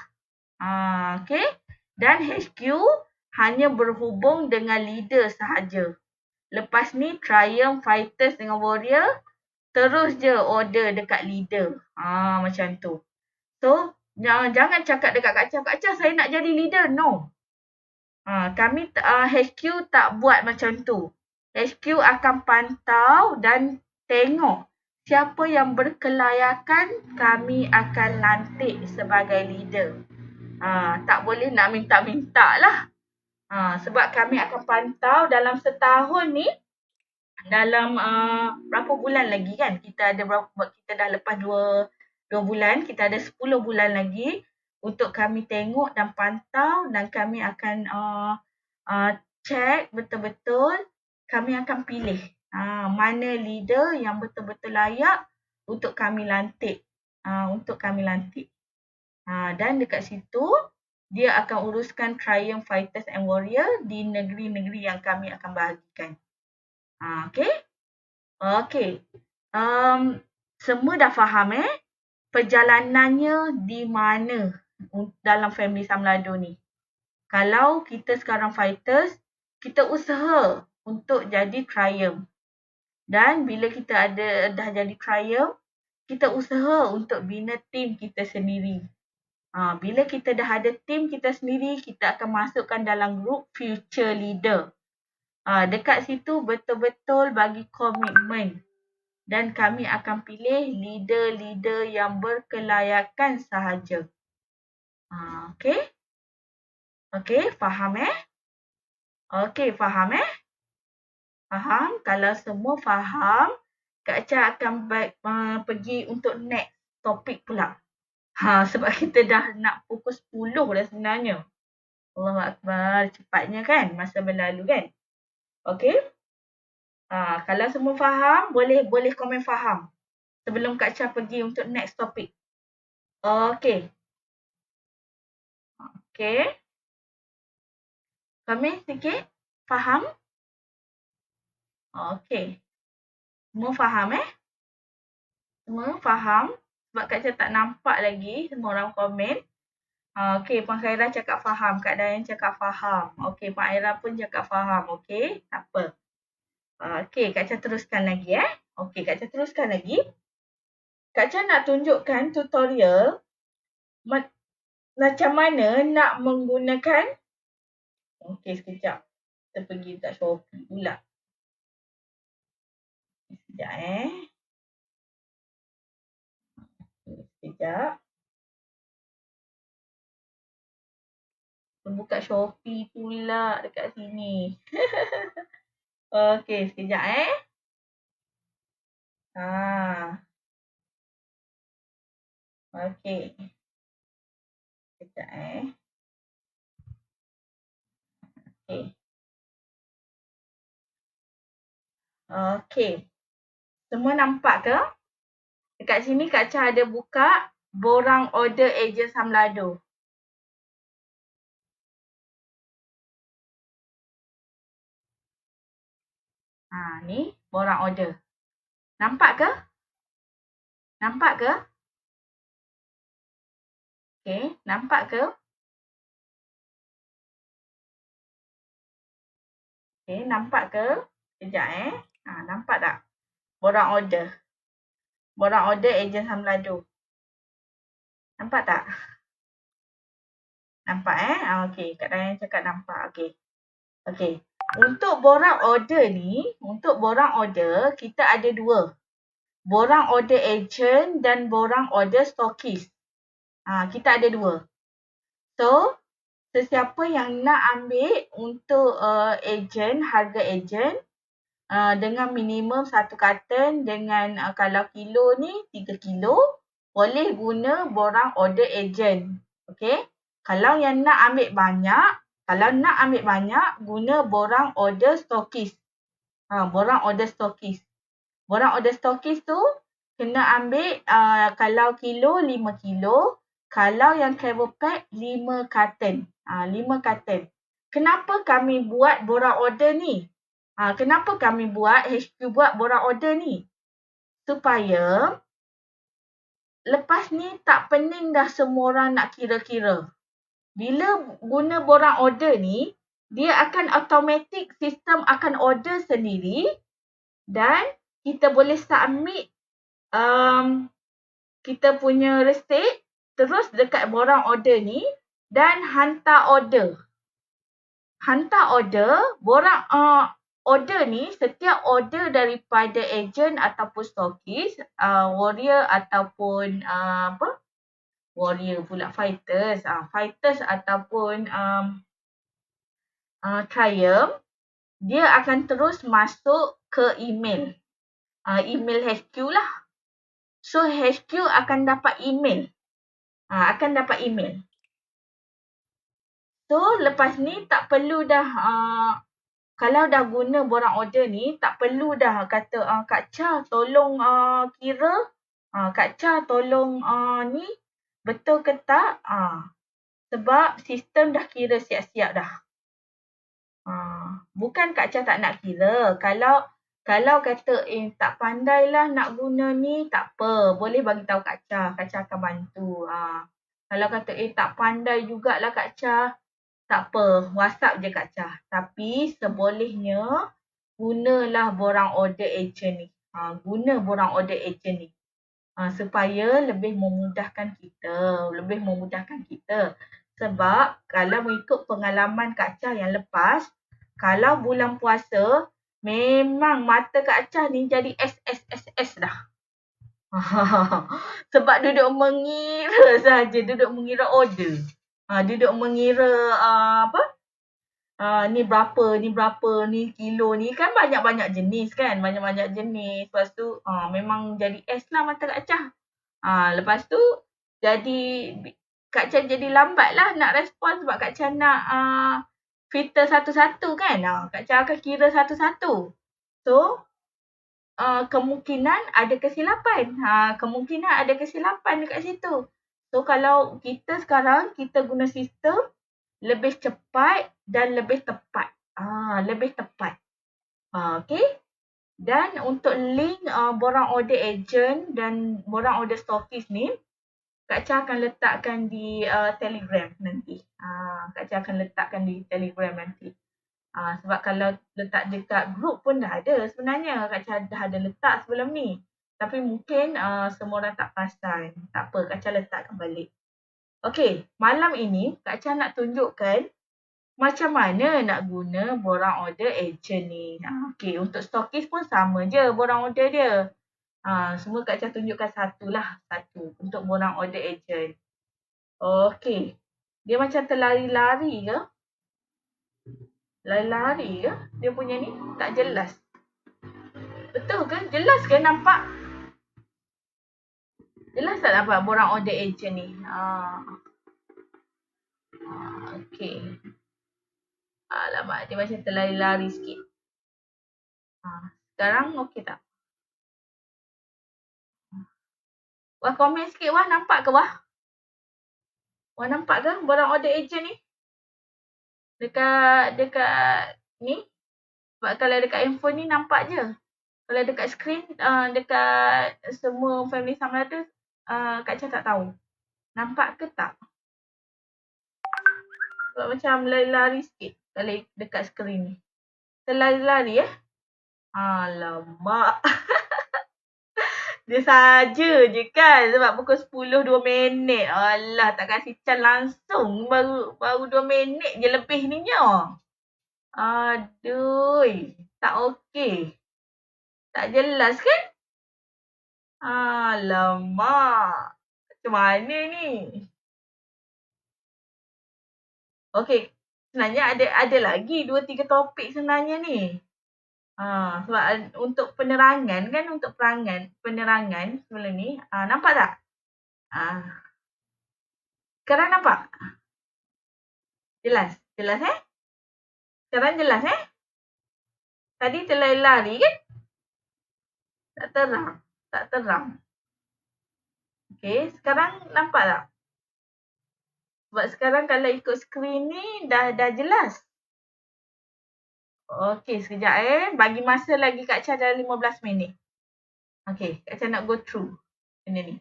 Speaker 1: Okay. Dan HQ hanya berhubung dengan leader sahaja. Lepas ni Triumph Fighters dengan Warrior terus je order dekat leader. Macam tu. So, jangan cakap dekat Kak Cha saya nak jadi leader. No. Kami HQ tak buat macam tu. HQ akan pantau dan tengok siapa yang berkelayakan, kami akan lantik sebagai leader. Tak boleh nak minta-minta lah. Sebab kami akan pantau dalam setahun ni, dalam berapa bulan lagi kan? Kita dah lepas 2 bulan, kita ada 10 bulan lagi untuk kami tengok dan pantau, dan kami akan check betul-betul, kami akan pilih mana leader yang betul-betul layak untuk kami lantik. Dan dekat situ, dia akan uruskan Triumph Fighters and Warrior di negeri-negeri yang kami akan bahagikan. Okay? Okay. Semua dah faham perjalanannya di mana dalam family Samlado ni. Kalau kita sekarang fighters, kita usaha untuk jadi Triumph. Dan bila kita dah jadi Triumph, kita usaha untuk bina tim kita sendiri. Bila kita dah ada tim kita sendiri, kita akan masukkan dalam grup Future Leader. Dekat situ betul-betul bagi komitmen. Dan kami akan pilih leader-leader yang berkelayakan sahaja. Okay? Okay, faham Okay, faham Faham? Kalau semua faham, Kak Cha akan pergi untuk next topik pula. Sebab kita dah nak pukul 10 dah sebenarnya. Allahu Akbar, cepatnya kan masa berlalu kan. Okay. Kalau semua faham, boleh komen faham sebelum Kak Cha pergi untuk next topik. Okay. Okay. Komen sikit. Faham? Okey. Semua faham Semua faham? Sebab Kak Cha tak nampak lagi semua orang komen. Okey, Puan Khairah cakap faham. Kak Dayan cakap faham. Okey, Puan Aira pun cakap faham. Okey, tak apa. Okey, Kak Cha teruskan lagi Okey, Kak Cha teruskan lagi. Kak Cha nak tunjukkan tutorial macam mana nak menggunakan. Okey, sekejap. Kita pergi dekat Shopee pula. Sekejap Sekejap. Buka Shopee pula dekat sini. Okey, sekejap Okey. Sekejap Okey. Okey. Semua nampak ke? Dekat sini Kak Cha ada buka borang order ejen Samlado. Ni borang order. Nampak ke? Nampak ke? Okey, nampak ke? Okey, nampak ke? Sekejap nampak tak? Borang order. Borang order ejen Samlado. Nampak tak? Nampak Okey, Kak Dayan cakap nampak. Okey. Okey. Untuk borang order kita ada dua. Borang order agent dan borang order stokis. Kita ada dua. So, sesiapa yang nak ambil untuk agent, harga agent dengan minimum 1 karton dengan kalau kilo ni 3 kilo, boleh guna borang order agent. Okey? Kalau yang nak ambil banyak, guna borang order stokis. Borang order stokis. Borang order stokis tu kena ambil kalau kilo 5 kilo, kalau yang travel pack 5 karton. 5 karton. Kenapa kami buat borang order ni? Kenapa kami buat HQ buat borang order ni? Supaya lepas ni tak pening dah semua orang nak kira-kira. Bila guna borang order ni, dia akan automatic sistem akan order sendiri dan kita boleh submit kita punya receipt terus dekat borang order ni dan hantar order. Hantar order, borang order ni setiap order daripada agent ataupun stokis, warrior ataupun warrior pula fighters. Fighters ataupun Triumph, dia akan terus masuk ke email. Email HQ lah. So HQ akan dapat email. So lepas ni tak perlu dah kalau dah guna borang order ni tak perlu dah kata Kak Cha tolong kira. Kak Cha tolong ni betul ke tak? Sebab sistem dah kira siap-siap dah. Bukan Kak Cha tak nak kira. Kalau kata tak pandailah nak guna ni, tak apa. Boleh bagi tahu Kak Cha. Kak Cha akan bantu. Kalau kata tak pandai jugalah Kak Cha, tak apa. WhatsApp je Kak Cha. Tapi sebolehnya gunalah borang order agent ni. Guna borang order agent ni. Supaya lebih memudahkan kita. Sebab kalau mengikut pengalaman Kak Cha yang lepas, kalau bulan puasa, memang mata Kak Cha ni jadi SSSS dah. Sebab duduk mengira saja, duduk mengira order. Duduk mengira ni berapa, ni kilo ni. Kan banyak-banyak jenis kan. Lepas tu memang jadi S lah mata Kak Cha. Lepas tu Kak Cha jadi lambat lah nak respon sebab Kak Cha nak filter satu-satu kan. Kak Cha akan kira satu-satu. So, kemungkinan ada kesilapan. Kemungkinan ada kesilapan dekat situ. So, kalau kita sekarang, kita guna sistem lebih cepat dan lebih tepat. Lebih tepat. Okay? Dan untuk link borang order agent dan borang order stokis ni, Kak Cha akan letakkan di Telegram nanti. Kak Cha akan letakkan di Telegram nanti. Sebab kalau letak dekat group pun dah ada sebenarnya. Kak Cha dah ada letak sebelum ni. Tapi mungkin semua orang tak perasan. Tak apa, Kak Cha letakkan balik. Okey, malam ini Kak Cha nak tunjukkan macam mana nak guna borang order agent ni. Okey, untuk stokis pun sama je borang order dia. Semua Kak Cha tunjukkan satu untuk borang order agent. Okey. Dia macam terlari-lari ke? Lari-lari ke? Dia punya ni tak jelas. Betul ke? Jelas ke nampak? Jelas tak nampak borang order agent ni? Okey. Alamak, dia macam terlari-lari sikit. Sekarang okey tak? Wah, komen sikit wah, nampak ke wah? Wah, nampak ke borang order agent ni? Dekat ni? Sebab kalau dekat handphone ni nampak je. Kalau dekat skrin, dekat semua family Samla tu, Kak Cha tak tahu. Nampak ke tak? Sebab macam lari-lari sikit kalau dekat skrin ni. Terlari-lari Alamak. Dia saja je kan sebab pukul 10 2 minit. Alah, tak kasi Chan langsung. Baru 2 minit je lebih ni nyo. Aduh, tak okey. Tak jelas kan? Alamak. Macam mana ni? Okey. Sebenarnya ada lagi 2-3 topik sebenarnya ni. Sebab untuk penerangan kan, untuk penerangan sebelum ni. Nampak tak? Sekarang nampak? Jelas? Jelas Sekarang jelas Tadi terlari-lari kan? Tak terang. Tak terang. Okey, sekarang nampak tak? Sebab sekarang kalau ikut skrin ni dah jelas. Okey, sekejap Bagi masa lagi Kak Cha dalam 15 minit. Okey, Kak Cha nak go through benda ni.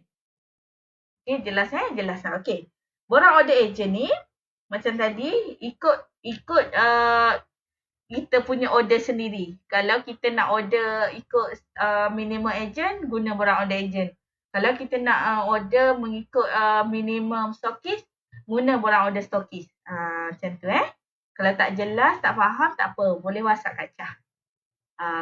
Speaker 1: Okey, jelas Jelas Okey. Borang order agent ni macam tadi ikut kita punya order sendiri. Kalau kita nak order ikut minimum agent, guna borang order agent. Kalau kita nak order mengikut minimum stokis, guna borang order stokis. Macam tu Kalau tak jelas, tak faham, tak apa. Boleh WhatsApp Kak Cha.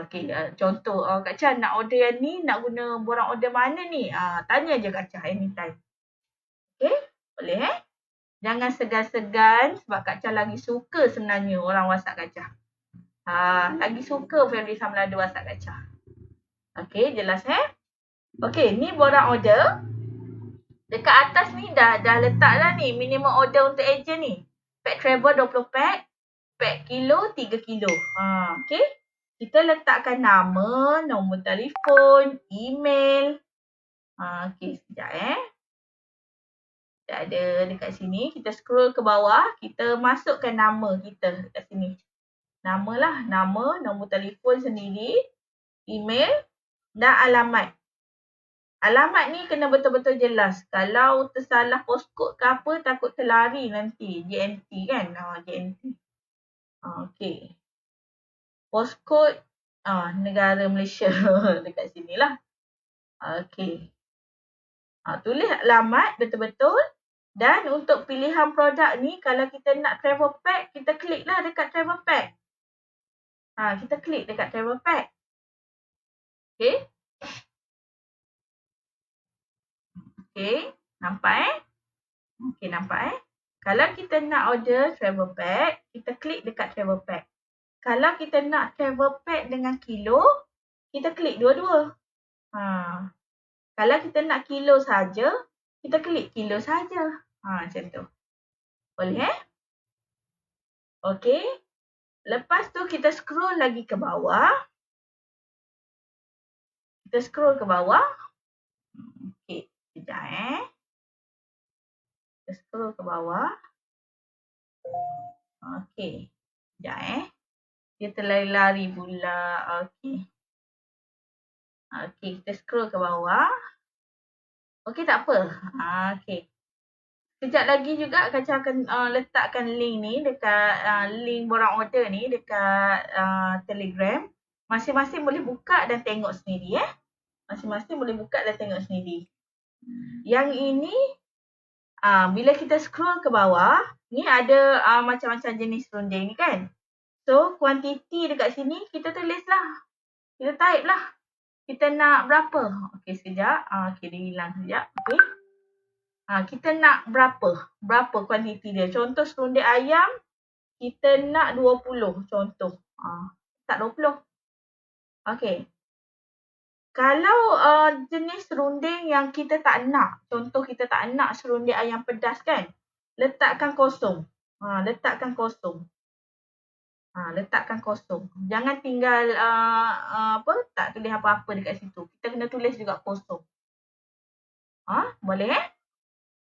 Speaker 1: Okay, contoh Kak Cha nak order yang ni, nak guna borang order mana ni? Tanya je Kak Cha anytime. Okay, boleh Jangan segan-segan sebab Kak Cha lagi suka sebenarnya orang WhatsApp Kak Cha. Lagi suka family Samlada WhatsApp Kak Cha. Okay, jelas Okay, ni borang order. Dekat atas ni dah letak dah ni minimum order untuk agent ni. Pack travel 20 pack. Pack kilo 3 kilo. Okay. Kita letakkan nama, nombor telefon, email. Okay, sekejap Kita ada dekat sini. Kita scroll ke bawah. Kita masukkan nama kita dekat sini. Nama lah. Nama, nombor telefon sendiri, email dan alamat. Alamat ni kena betul-betul jelas. Kalau tersalah postcode ke apa, takut terlari nanti. JNT kan? JNT. Okay. Postcode negara Malaysia. Dekat sini lah. Okay. Tulis alamat betul-betul. Dan untuk pilihan produk ni, kalau kita nak travel pack, kita klik lah dekat travel pack. Kita klik dekat travel pack. Okay. Okay. Nampak Okay, nampak Kalau kita nak order travel pack, kita klik dekat travel pack. Kalau kita nak travel pack dengan kilo, kita klik dua-dua. Kalau kita nak kilo saja, kita klik kilo saja. Macam tu. Boleh Okey. Lepas tu kita scroll lagi ke bawah. Kita scroll ke bawah. Okey, sekejap Kita scroll ke bawah. Okey. Sekejap Dia terlari-lari pula. Okey. Okey, kita scroll ke bawah. Okey, tak apa. Okey. Sekejap lagi juga Kaca akan letakkan link ni dekat link borang order ni dekat Telegram. Masing-masing boleh buka dan tengok sendiri Masing-masing boleh buka dan tengok sendiri. Yang ini bila kita scroll ke bawah, ni ada macam-macam jenis runding ni kan. So, kuantiti dekat sini kita tulis lah. Kita type lah. Kita nak berapa? Okey, sekejap. Okey, dia hilang sekejap. Okey. Kita nak berapa? Berapa kuantiti dia? Contoh serunding ayam, kita nak 20 contoh. Tak 20. Okey. Kalau jenis serunding yang kita tak nak, contoh kita tak nak serunding ayam pedas kan, letakkan kosong. Letakkan kosong. Letakkan kosong. Jangan tinggal tak tulis apa-apa dekat situ. Kita kena tulis juga kosong. Boleh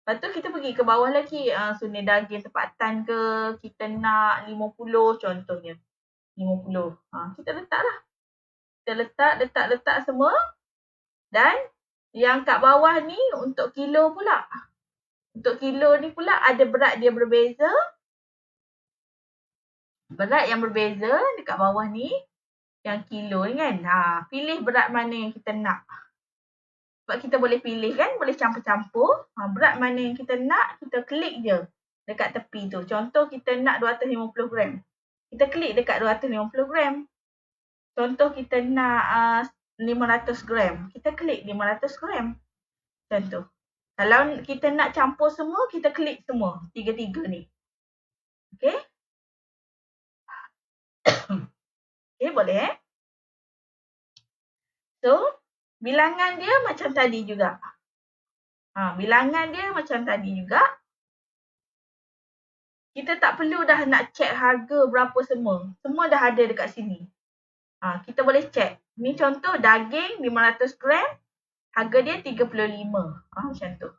Speaker 1: Lepas tu kita pergi ke bawah lagi. Serunding daging tempatan ke, kita nak 50 contohnya. 50. Kita letaklah. Kita letak semua. Dan yang kat bawah ni untuk kilo pula. Untuk kilo ni pula ada berat dia berbeza. Berat yang berbeza dekat bawah ni. Yang kilo ni kan. Pilih berat mana yang kita nak. Sebab kita boleh pilih kan. Boleh campur-campur. Berat mana yang kita nak. Kita klik je dekat tepi tu. Contoh kita nak 250 gram. Kita klik dekat 250 gram. Contoh kita nak 500 gram. Kita klik 500 gram. Contoh. Kalau kita nak campur semua, kita klik semua. Tiga-tiga ni. Okay. Okay, boleh So, bilangan dia macam tadi juga. Bilangan dia macam tadi juga. Kita tak perlu dah nak check harga berapa semua. Semua dah ada dekat sini. Kita boleh check. Ni contoh daging 500 gram. Harga dia 35. Macam tu.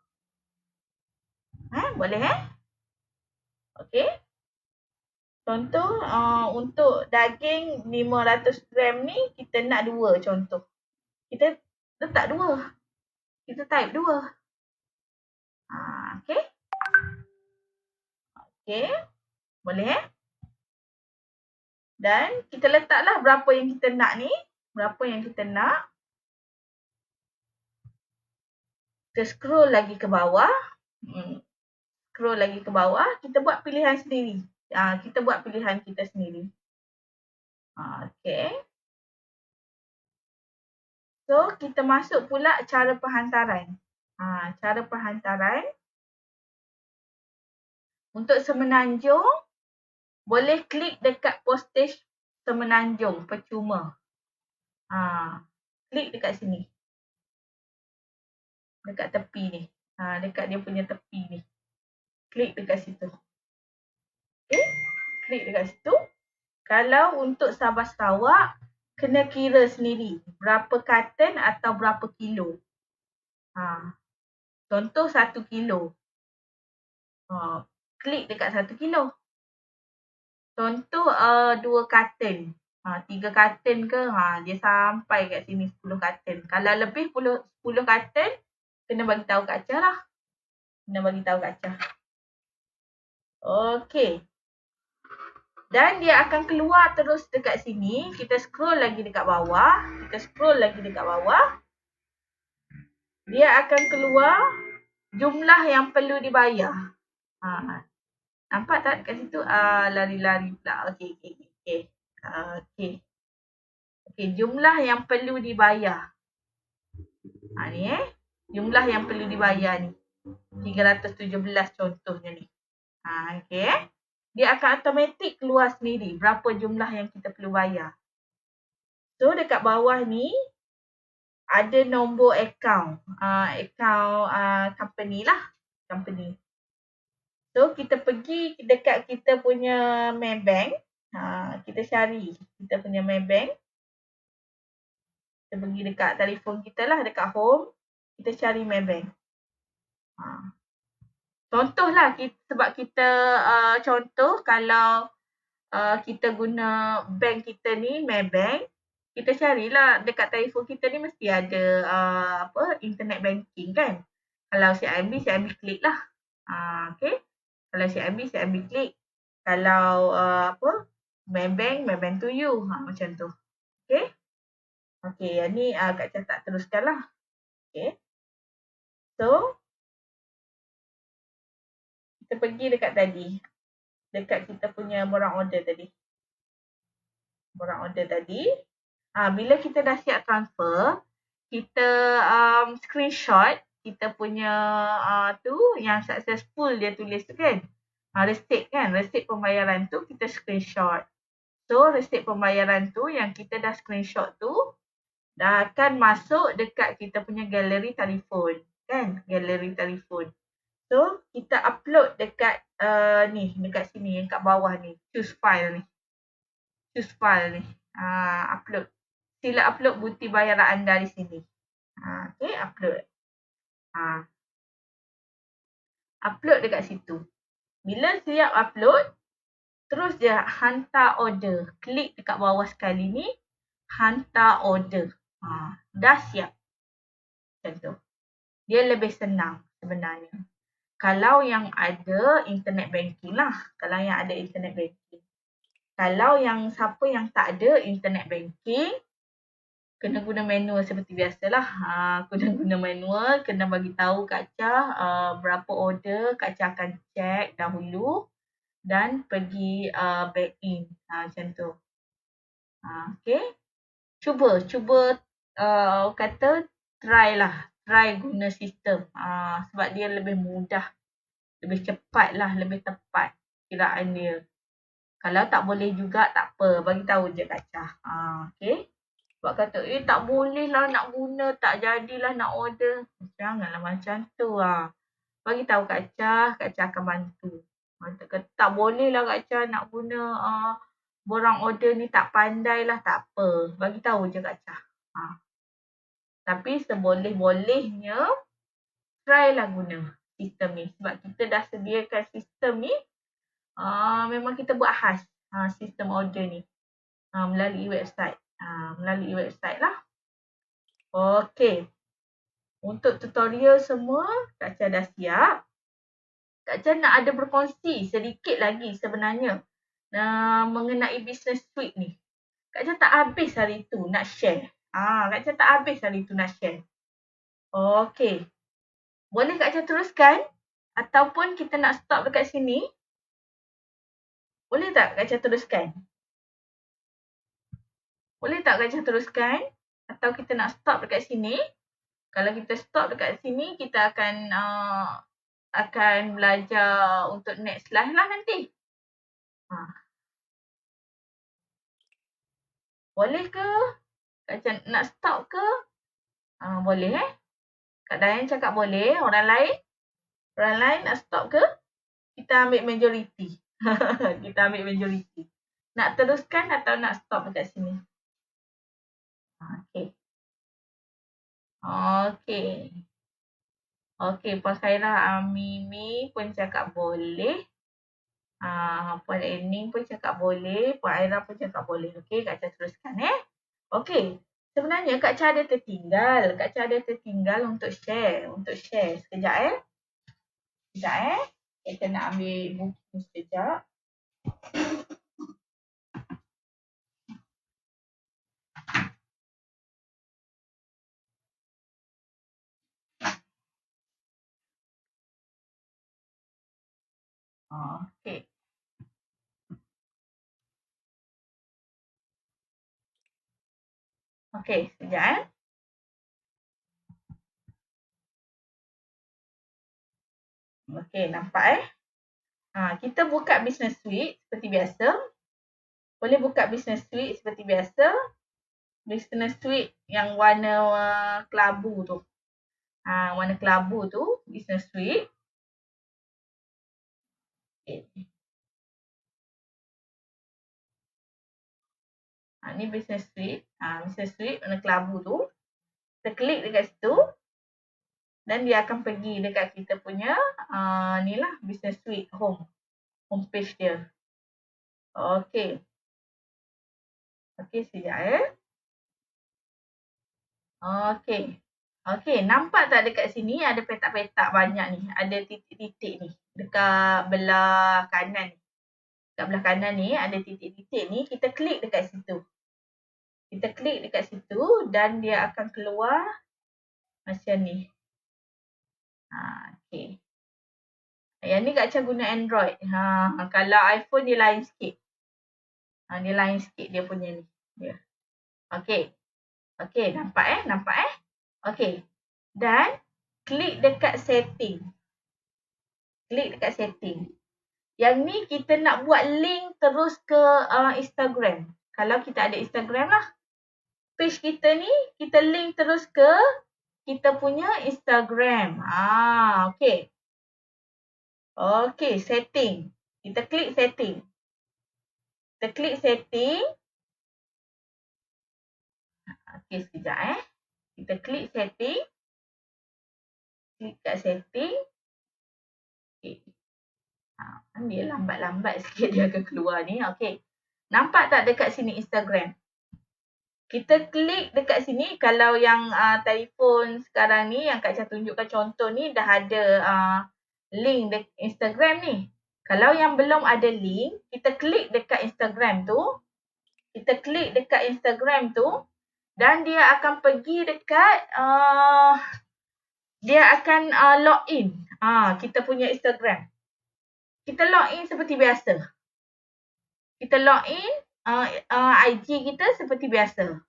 Speaker 1: Boleh Okay. Contoh untuk daging 500 gram ni kita nak 2 contoh. Kita letak 2. Kita type 2. Okay. Okay. Boleh Dan kita letaklah berapa yang kita nak ni. Berapa yang kita nak. Kita scroll lagi ke bawah. Scroll lagi ke bawah. Kita buat pilihan sendiri. Kita buat pilihan kita sendiri. Okay. So, kita masuk pula cara penghantaran. Cara penghantaran. Untuk Semenanjung, boleh klik dekat postage Semenanjung percuma. Klik dekat sini. Dekat tepi ni. Dekat dia punya tepi ni. Klik dekat situ. Okay. Klik dekat situ. Kalau untuk Sabah Sarawak, kena kira sendiri. Berapa karton atau berapa kilo. Contoh 1 kilo. Klik dekat 1 kilo. Contoh 2 karton. 3 karton ke, dia sampai kat sini 10 karton. Kalau lebih 10 karton, kena bagi tahu Kak Cha lah. Kena bagi tahu Kak Cha. Okey. Dan dia akan keluar terus dekat sini. Kita scroll lagi dekat bawah. Dia akan keluar jumlah yang perlu dibayar. Nampak tak dekat situ? Lari-lari pula. Okey. Okey, jumlah yang perlu dibayar. Ni jumlah yang perlu dibayar ni. 317 contohnya ni. Okey. Dia akan automatik keluar sendiri berapa jumlah yang kita perlu bayar. So, dekat bawah ni ada nombor akaun. Akaun company lah. Company. So, kita pergi dekat kita punya Maybank. Kita cari kita punya Maybank. Kita pergi dekat telefon kita lah, dekat home. Kita cari Maybank. Contohlah, sebab kita contoh kalau kita guna bank kita ni Maybank. kita carilah dekat telefon kita ni mesti ada internet banking kan. Kalau CIMB klik lah. Okay. Kalau CIMB klik. Kalau Maybank to you. Macam tu. Okay. Okay, yang ni Kak Cha tak teruskan lah. Okay. So, kita pergi dekat tadi. Dekat kita punya borang order tadi. Bila kita dah siap transfer, kita screenshot kita punya tu yang successful dia tulis tu kan. Resit kan, resit pembayaran tu kita screenshot. So, resit pembayaran tu yang kita dah screenshot tu dah akan masuk dekat kita punya galeri telefon kan, galeri telefon. So, kita upload dekat dekat sini yang kat bawah ni, choose file ni. Upload. Sila upload bukti bayaran anda di sini. Okay, upload. Upload dekat situ. Bila siap upload, terus je hantar order. Klik dekat bawah sekali ni, hantar order. Dah siap. Macam tu. Dia lebih senang sebenarnya. Kalau yang ada internet banking lah. Kalau yang ada internet banking. Kalau yang siapa yang tak ada internet banking, kena guna manual seperti biasalah. Kena guna manual, kena bagi tahu Kak Cha berapa order, Kak Cha akan check dahulu dan pergi back in. Macam tu. Okay. Cuba kata try guna sistem. Sebab dia lebih mudah, lebih cepat lah, lebih tepat kiraan dia. Kalau tak boleh juga tak apa, bagi tahu je Kak Cha. Okay. Sebab kata, tak boleh lah nak guna, tak jadilah nak order. Janganlah macam tu lah. Bagi tahu Kak Cha akan bantu. Kata, tak boleh lah Kak Cha nak guna borang order ni, tak pandai lah, tak apa. Bagi tahu je Kak Cha. Tapi seboleh-bolehnya, try lah guna sistem ni. Sebab kita dah sediakan sistem ni, memang kita buat khas sistem order ni melalui website. Melalui website lah. Okey. Untuk tutorial semua, Kak Cha dah siap. Kak Cha nak ada berkongsi sedikit lagi sebenarnya mengenai business suite ni. Kak Cha tak habis hari tu nak share. Kak Cha tak habis hari tu nak share. Okey. Boleh Kak Cha teruskan? Ataupun kita nak stop dekat sini? Boleh tak Kak Cha teruskan? Boleh tak Kak Cha teruskan? Atau kita nak stop dekat sini? Kalau kita stop dekat sini, kita akan belajar untuk next slide lah nanti. Boleh ke? Kak Cha nak stop ke? Boleh Kak Dayan cakap boleh. Orang lain nak stop ke? Kita ambil majoriti. Kita ambil majoriti. Nak teruskan atau nak stop dekat sini? Okay. Okay, Puan Khairah Amimi pun cakap boleh. Puan Ening pun cakap boleh. Puan Aira pun cakap boleh. Okay, Kak Cha teruskan Okay. Sebenarnya Kak Cha ada tertinggal. Kak Cha ada tertinggal untuk share. Sekejap Sekejap Kak Cha nak ambil buku sekejap. Okay. Okay, sekejap Okay, nampak kita buka business suite seperti biasa. Boleh buka business suite seperti biasa. Business suite yang warna kelabu tu. Warna kelabu tu business suite. Okay. Ni business suite. Business suite warna kelabu tu. Kita klik dekat situ. Dan dia akan pergi dekat kita punya ni lah business suite home page dia. Okay. Okay, sekejap Okey. Okey, nampak tak dekat sini ada petak-petak banyak ni. Ada titik-titik ni dekat belah kanan ni. Dekat belah kanan ni ada titik-titik ni, kita klik dekat situ. Kita klik dekat situ dan dia akan keluar macam ni. Okey. Yang ni Kak Cha guna Android. Kalau iPhone dia lain sikit. Dia lain sikit dia punya ni. Dia. Okey. Okey, nampak Nampak Okey. Dan klik dekat setting. Klik dekat setting. Yang ni kita nak buat link terus ke Instagram. Kalau kita ada Instagram lah. Page kita ni kita link terus ke kita punya Instagram. Okey. Okey, setting. Kita klik setting. Kita klik setting. Okey, sekejap Kita klik setting. Klik kat setting. Okey. Dia lambat-lambat sikit dia akan keluar ni. Okey. Nampak tak dekat sini Instagram? Kita klik dekat sini. Kalau yang telefon sekarang ni yang Kak Cha tunjukkan contoh ni dah ada link Instagram ni. Kalau yang belum ada link, kita klik dekat Instagram tu. Kita klik dekat Instagram tu dan dia akan pergi dekat dia akan login kita punya Instagram. Kita login seperti biasa. Kita login IG kita seperti biasa.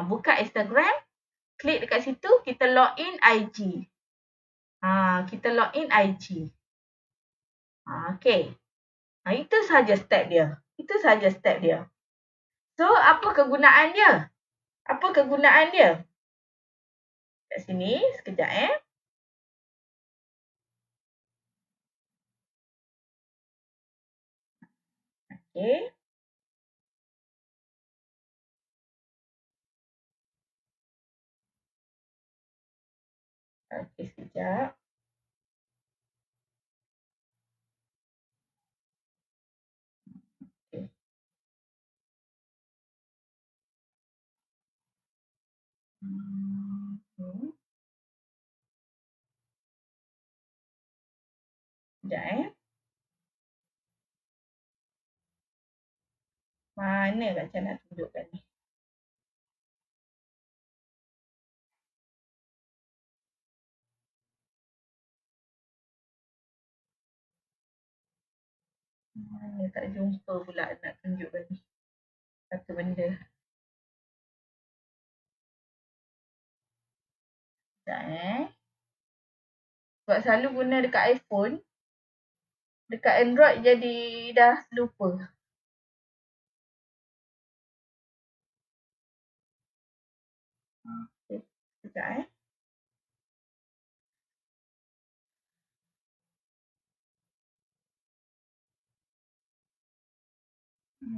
Speaker 1: Buka Instagram, klik dekat situ, kita login IG. Kita login IG. Okey. Itu saja step dia. Itu saja step dia. So, apa kegunaan dia? Apa kegunaan dia? Kat sini, sekejap Okey. Okey, sekejap. Okey. Sekejap Mana Kak Cha nak tunjukkan ni? Mana tak jumpa pula nak tunjukkan ni. Satu benda. Sekejap Sebab selalu guna dekat iPhone. Dekat Android jadi dah lupa. Okay. Sekejap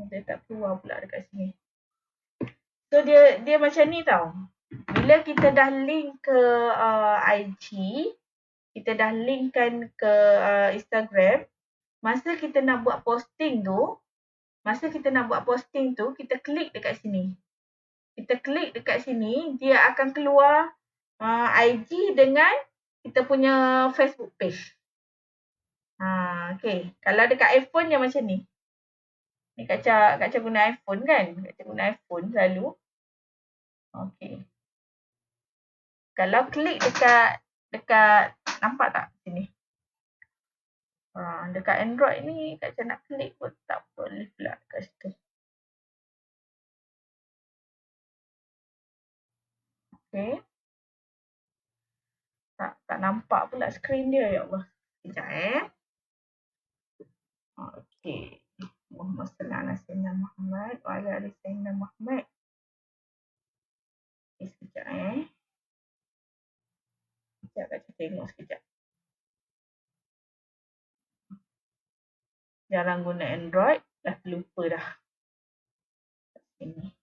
Speaker 1: Dia tak keluar pula dekat sini. So dia macam ni tau. Bila kita dah link ke IG, kita dah linkkan ke Instagram, masa kita nak buat posting tu, kita klik dekat sini. Kita klik dekat sini, dia akan keluar IG dengan kita punya Facebook page. Okay. Kalau dekat iPhone dia macam ni. Ni Kak Cha guna iPhone kan? Kak Cha guna iPhone selalu. Okay. Kalau klik dekat nampak tak sini? Dekat Android ni Kak Cha nak klik pun tak boleh pula kat situ. Okay. Tak nampak pula skrin dia, ya Allah. Sekejap Okay. Muhammad sallallahu alaihi wasallam Muhammad wa ala alihi sayyidina Muhammad. Sekejap Sekejap Kak Cha tengok sekejap. Jarang guna Android, dah terlupa dah. Ini.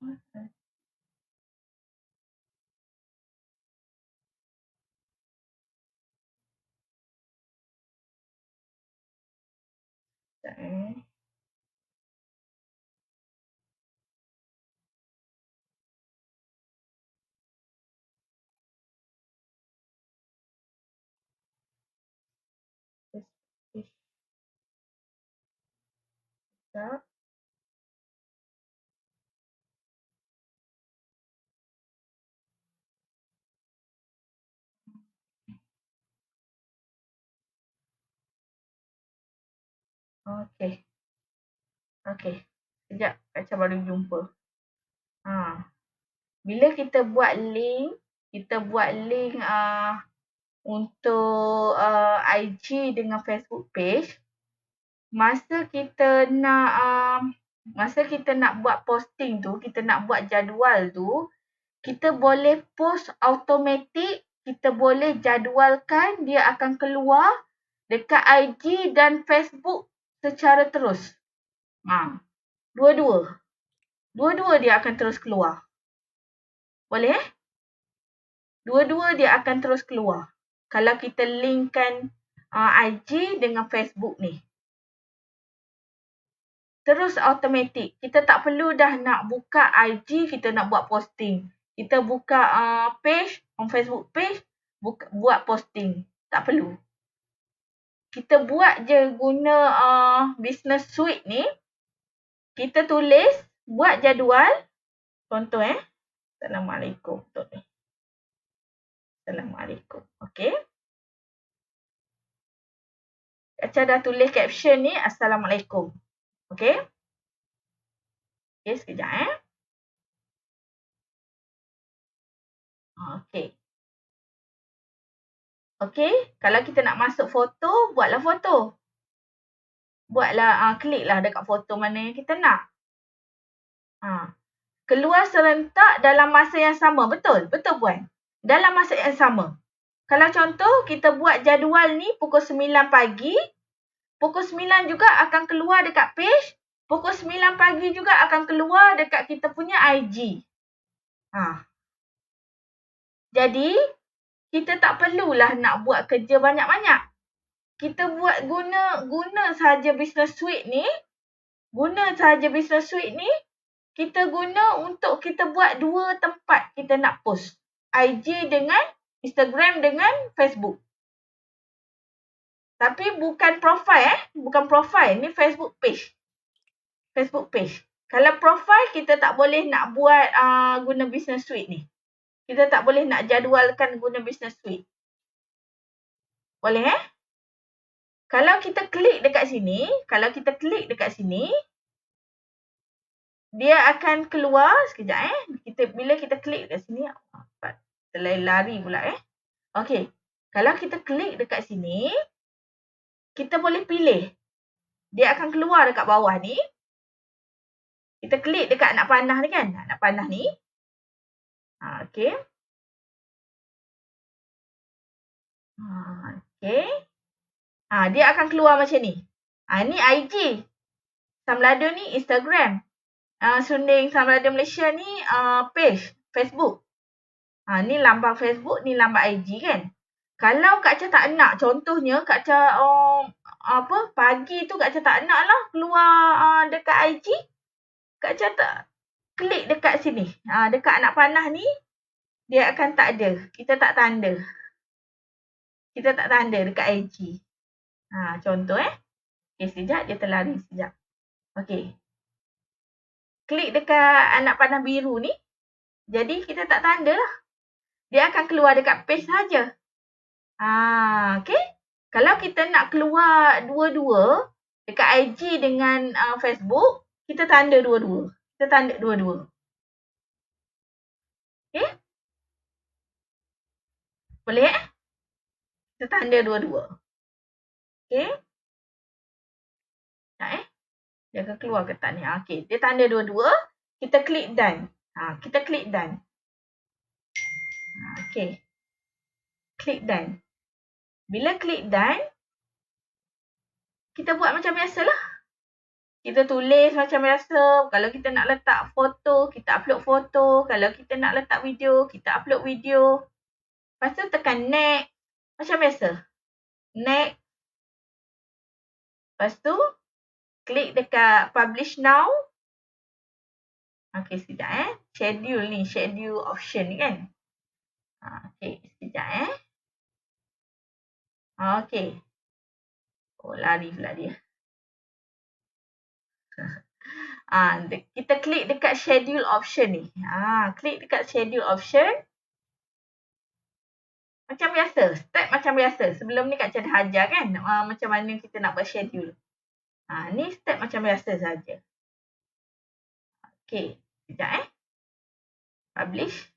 Speaker 1: Sekejap Tak. Okey. Okey. Sekejap. Kak baru jumpa. Ha. Bila kita buat link untuk IG dengan Facebook page, masa kita nak buat posting tu, kita nak buat jadual tu, kita boleh post automatik, kita boleh jadualkan, dia akan keluar dekat IG dan Facebook secara terus. Dua-dua. Dua-dua dia akan terus keluar. Boleh Dua-dua dia akan terus keluar. Kalau kita linkkan IG dengan Facebook ni. Terus automatik. Kita tak perlu dah nak buka IG, kita nak buat posting. Kita buka page, Facebook page, buat posting. Tak perlu. Kita buat je guna business suite ni. Kita tulis, buat jadual. Contoh Assalamualaikum. Assalamualaikum. Okey. Acha dah tulis caption ni Assalamualaikum. Okey. Okey, sekejap Okey. Okey, kalau kita nak masuk foto, buatlah foto. Kliklah dekat foto mana yang kita nak. Keluar serentak dalam masa yang sama. Betul? Betul puan? Dalam masa yang sama. Kalau contoh kita buat jadual ni pukul 9 pagi, pukul 9 juga akan keluar dekat page, pukul 9 pagi juga akan keluar dekat kita punya IG. Jadi, kita tak perlulah nak buat kerja banyak-banyak. Kita buat guna sahaja business suite ni, kita guna untuk kita buat dua tempat kita nak post. IG dengan Instagram dengan Facebook. Tapi bukan profile, ni Facebook page. Kalau profile, kita tak boleh nak buat guna business suite ni. Kita tak boleh nak jadualkan guna business suite. Boleh Kalau kita klik dekat sini, dia akan keluar sekejap bila kita klik dekat sini, terlari pula Okey. Kalau kita klik dekat sini, kita boleh pilih. Dia akan keluar dekat bawah ni. Kita klik dekat anak panah ni kan? Anak panah ni. Okey. Okey. Dia akan keluar macam ni. Ni IG. Samlada ni Instagram. Sunding Samlada Malaysia ni page Facebook. Ni lambang Facebook, ni lambang IG kan. Kalau Kak Cha tak nak, contohnya Kak Cha pagi tu Kak Cha tak nak lah keluar dekat IG. Kak Cha tak klik dekat sini. Dekat anak panah ni, dia akan tak ada. Kita tak tanda. Dekat IG. Contoh Okey, sekejap dia terlari sekejap. Okey. Klik dekat anak panah biru ni. Jadi kita tak tanda lah. Dia akan keluar dekat page saja. Okey. Kalau kita nak keluar dua-dua dekat IG dengan Facebook, kita tanda dua-dua. Okey? Boleh Kita tanda dua-dua. Okey? Dia akan keluar ke tak ni? Okey, dia tanda dua-dua. Kita klik done. Okey. Klik done. Bila klik done, kita buat macam biasalah. Kita tulis macam biasa. Kalau kita nak letak foto, kita upload foto. Kalau kita nak letak video, kita upload video. Lepas tu tekan next. Macam biasa. Next. Lepas tu, klik dekat publish now. Okey, sekejap Schedule option ni kan. Okey, sekejap Okey. Lari pula dia. Kita klik dekat schedule option ni. Klik dekat schedule option. Macam biasa, step macam biasa. Sebelum ni Kak Cia dah ajar kan macam mana kita nak buat schedule. Ni step macam biasa saja. Okey, sekejap Publish.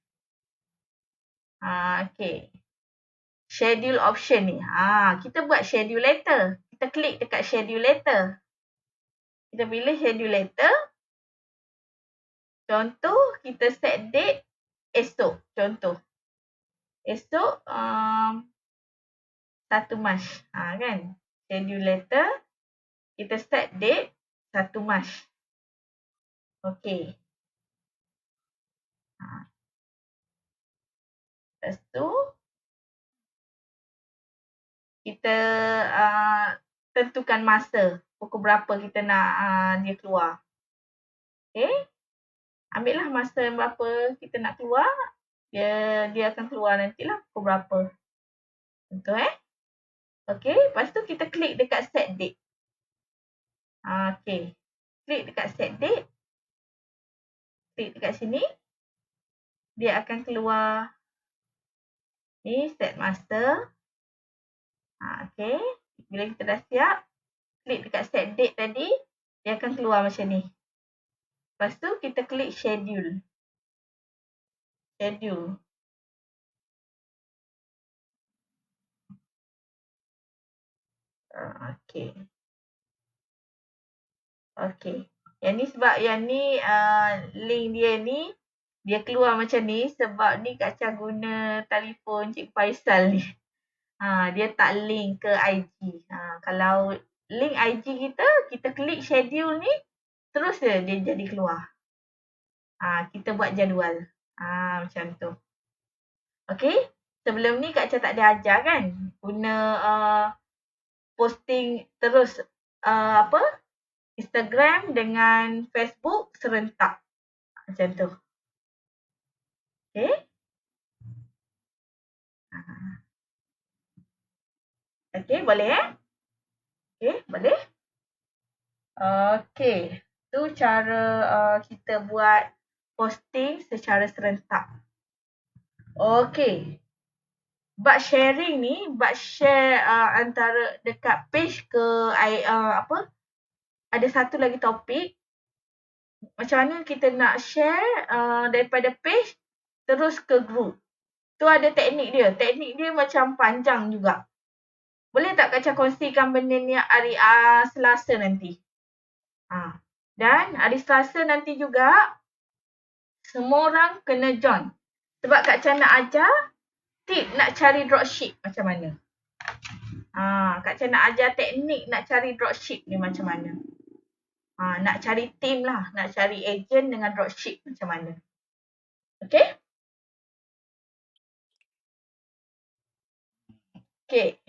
Speaker 1: Okey. Schedule option ni. Kita buat schedule letter. Kita klik dekat schedule letter. Kita pilih schedule letter. Contoh, kita set date esok. Contoh. Esok 1 Mac. Kan? Schedule letter. Kita set date 1 Mac. Okey. Lepas tu, kita tentukan masa. Pukul berapa kita nak dia keluar. Okey. Ambil lah masa berapa kita nak keluar. Dia akan keluar nantilah pukul berapa. Betul Okey. Lepas tu kita klik dekat set date. Okey. Klik dekat set date. Klik dekat sini. Dia akan keluar. Ni set master. Okey. Bila kita dah siap. Klik dekat set date tadi. Dia akan keluar macam ni. Lepas tu kita klik schedule. Schedule. Okey. Okey. Yang ni sebab yang ni link dia ni dia keluar macam ni sebab ni Kak Cia guna telefon Cik Faisal ni. Dia tak link ke IG. Kalau link IG kita klik schedule ni terus dia jadi keluar. Kita buat jadual. Macam tu. Okey. Sebelum ni Kak Cia tak ada ajar kan. Guna posting terus Instagram dengan Facebook serentak. Macam tu. Okey. Okey, boleh Okey, boleh. Okey. Tu cara kita buat posting secara serentak. Okey. Bab sharing ni, bab share antara dekat page ke ada satu lagi topik. Macam mana kita nak share daripada page terus ke group. Tu ada teknik dia. Teknik dia macam panjang juga. Boleh tak Kak Cia kongsikan benda ni hari Selasa nanti? Dan hari Selasa nanti juga semua orang kena join. Sebab Kak Cia nak ajar tip nak cari dropship macam mana. Kak Cia nak ajar teknik nak cari dropship ni macam mana. Nak cari team lah. Nak cari agent dengan dropship macam mana. Okay? Okay.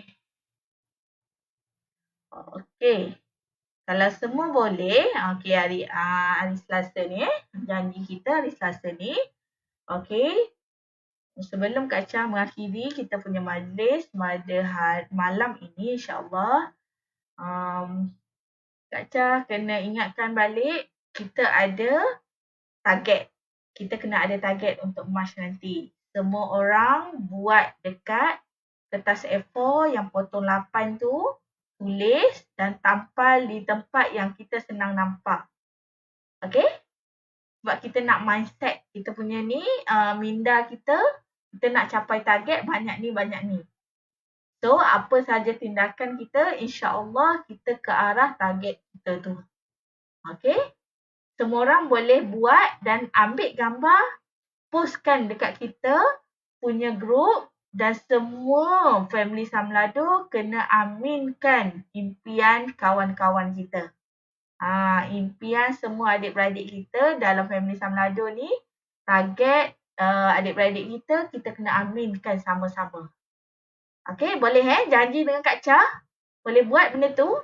Speaker 1: Okay. Kalau semua boleh, okay, hari Selasa ni janji kita hari Selasa ni. Okay. Sebelum Kak Cia mengakhiri kita punya majlis pada malam ini insya-Allah, Kak Cia kena ingatkan balik kita ada target. Kita kena ada target untuk March nanti. Semua orang buat dekat kertas A4 yang potong 8 tu, tulis dan tampal di tempat yang kita senang nampak. Okay? Sebab kita nak mindset kita punya ni, minda kita nak capai target banyak ni. So, apa sahaja tindakan kita, insya-Allah kita ke arah target kita tu. Okay? Semua orang boleh buat dan ambil gambar, postkan dekat kita punya group dan semua family Samlado kena aminkan impian kawan-kawan kita. Impian semua adik-beradik kita dalam family Samlado ni, target adik-beradik kita kena aminkan sama-sama. Okay, boleh janji dengan Kak Cia? Boleh buat benda tu?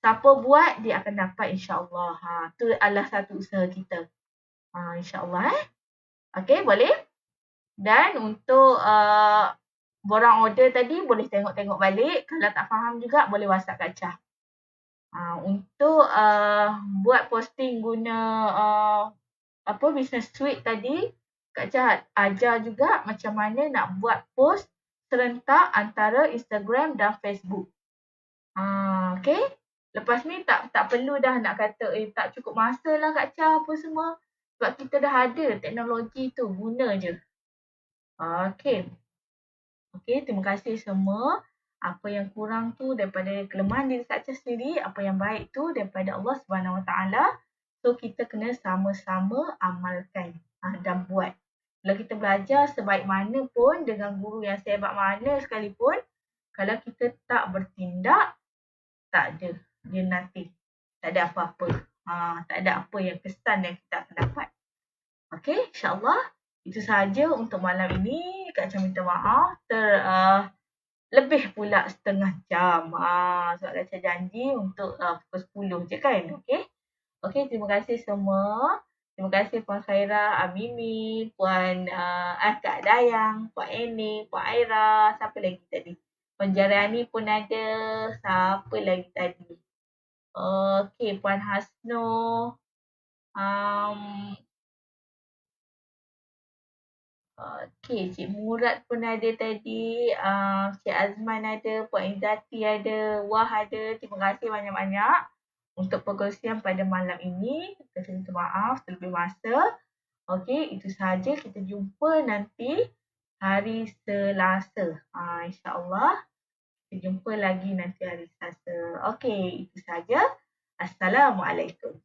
Speaker 1: Siapa buat, dia akan dapat insya-Allah. Tu adalah satu usaha kita. Insya-Allah Okay, boleh? Dan untuk borang order tadi boleh tengok-tengok balik. Kalau tak faham juga boleh WhatsApp Kak Cia. Untuk buat posting guna business suite tadi, Kak Jah ajar juga macam mana nak buat post serentak antara Instagram dan Facebook. Okay. Lepas ni tak perlu dah nak kata tak cukup masa lah Kak Jah apa semua. Sebab kita dah ada teknologi tu, guna je. Okay. Okay, terima kasih semua. Apa yang kurang tu daripada kelemahan diri Kak Jah sendiri, apa yang baik tu daripada Allah Subhanahu Wa Taala. So kita kena sama-sama amalkan dan buat. Kalau kita belajar sebaik mana pun dengan guru yang sehebat mana sekalipun, kalau kita tak bertindak, tak ada. Dia nothing. Tak ada apa-apa. Tak ada apa yang kesan yang kita akan dapat. Okay, insyaAllah. Itu sahaja untuk malam ini. Kak Jah minta maaf. Lebih pula setengah jam. Sebab Kak Jah janji untuk pukul 10 je kan. Okay. Okay, terima kasih semua. Terima kasih Puan Khairah, Mimi, Puan Kak Dayang, Puan Eni, Puan Aira. Siapa lagi tadi? Puan Jariani pun ada. Siapa lagi tadi? Okay, Puan Hasno. Okay, Cik Murad pun ada tadi. Cik Azman ada. Puan Izzati ada. Wah ada. Terima kasih banyak-banyak untuk perkongsian pada malam ini. Kita minta maaf terlebih masa. Okey, itu sahaja. Kita jumpa nanti hari Selasa. InsyaAllah kita jumpa lagi nanti hari Selasa. Okey, itu sahaja. Assalamualaikum.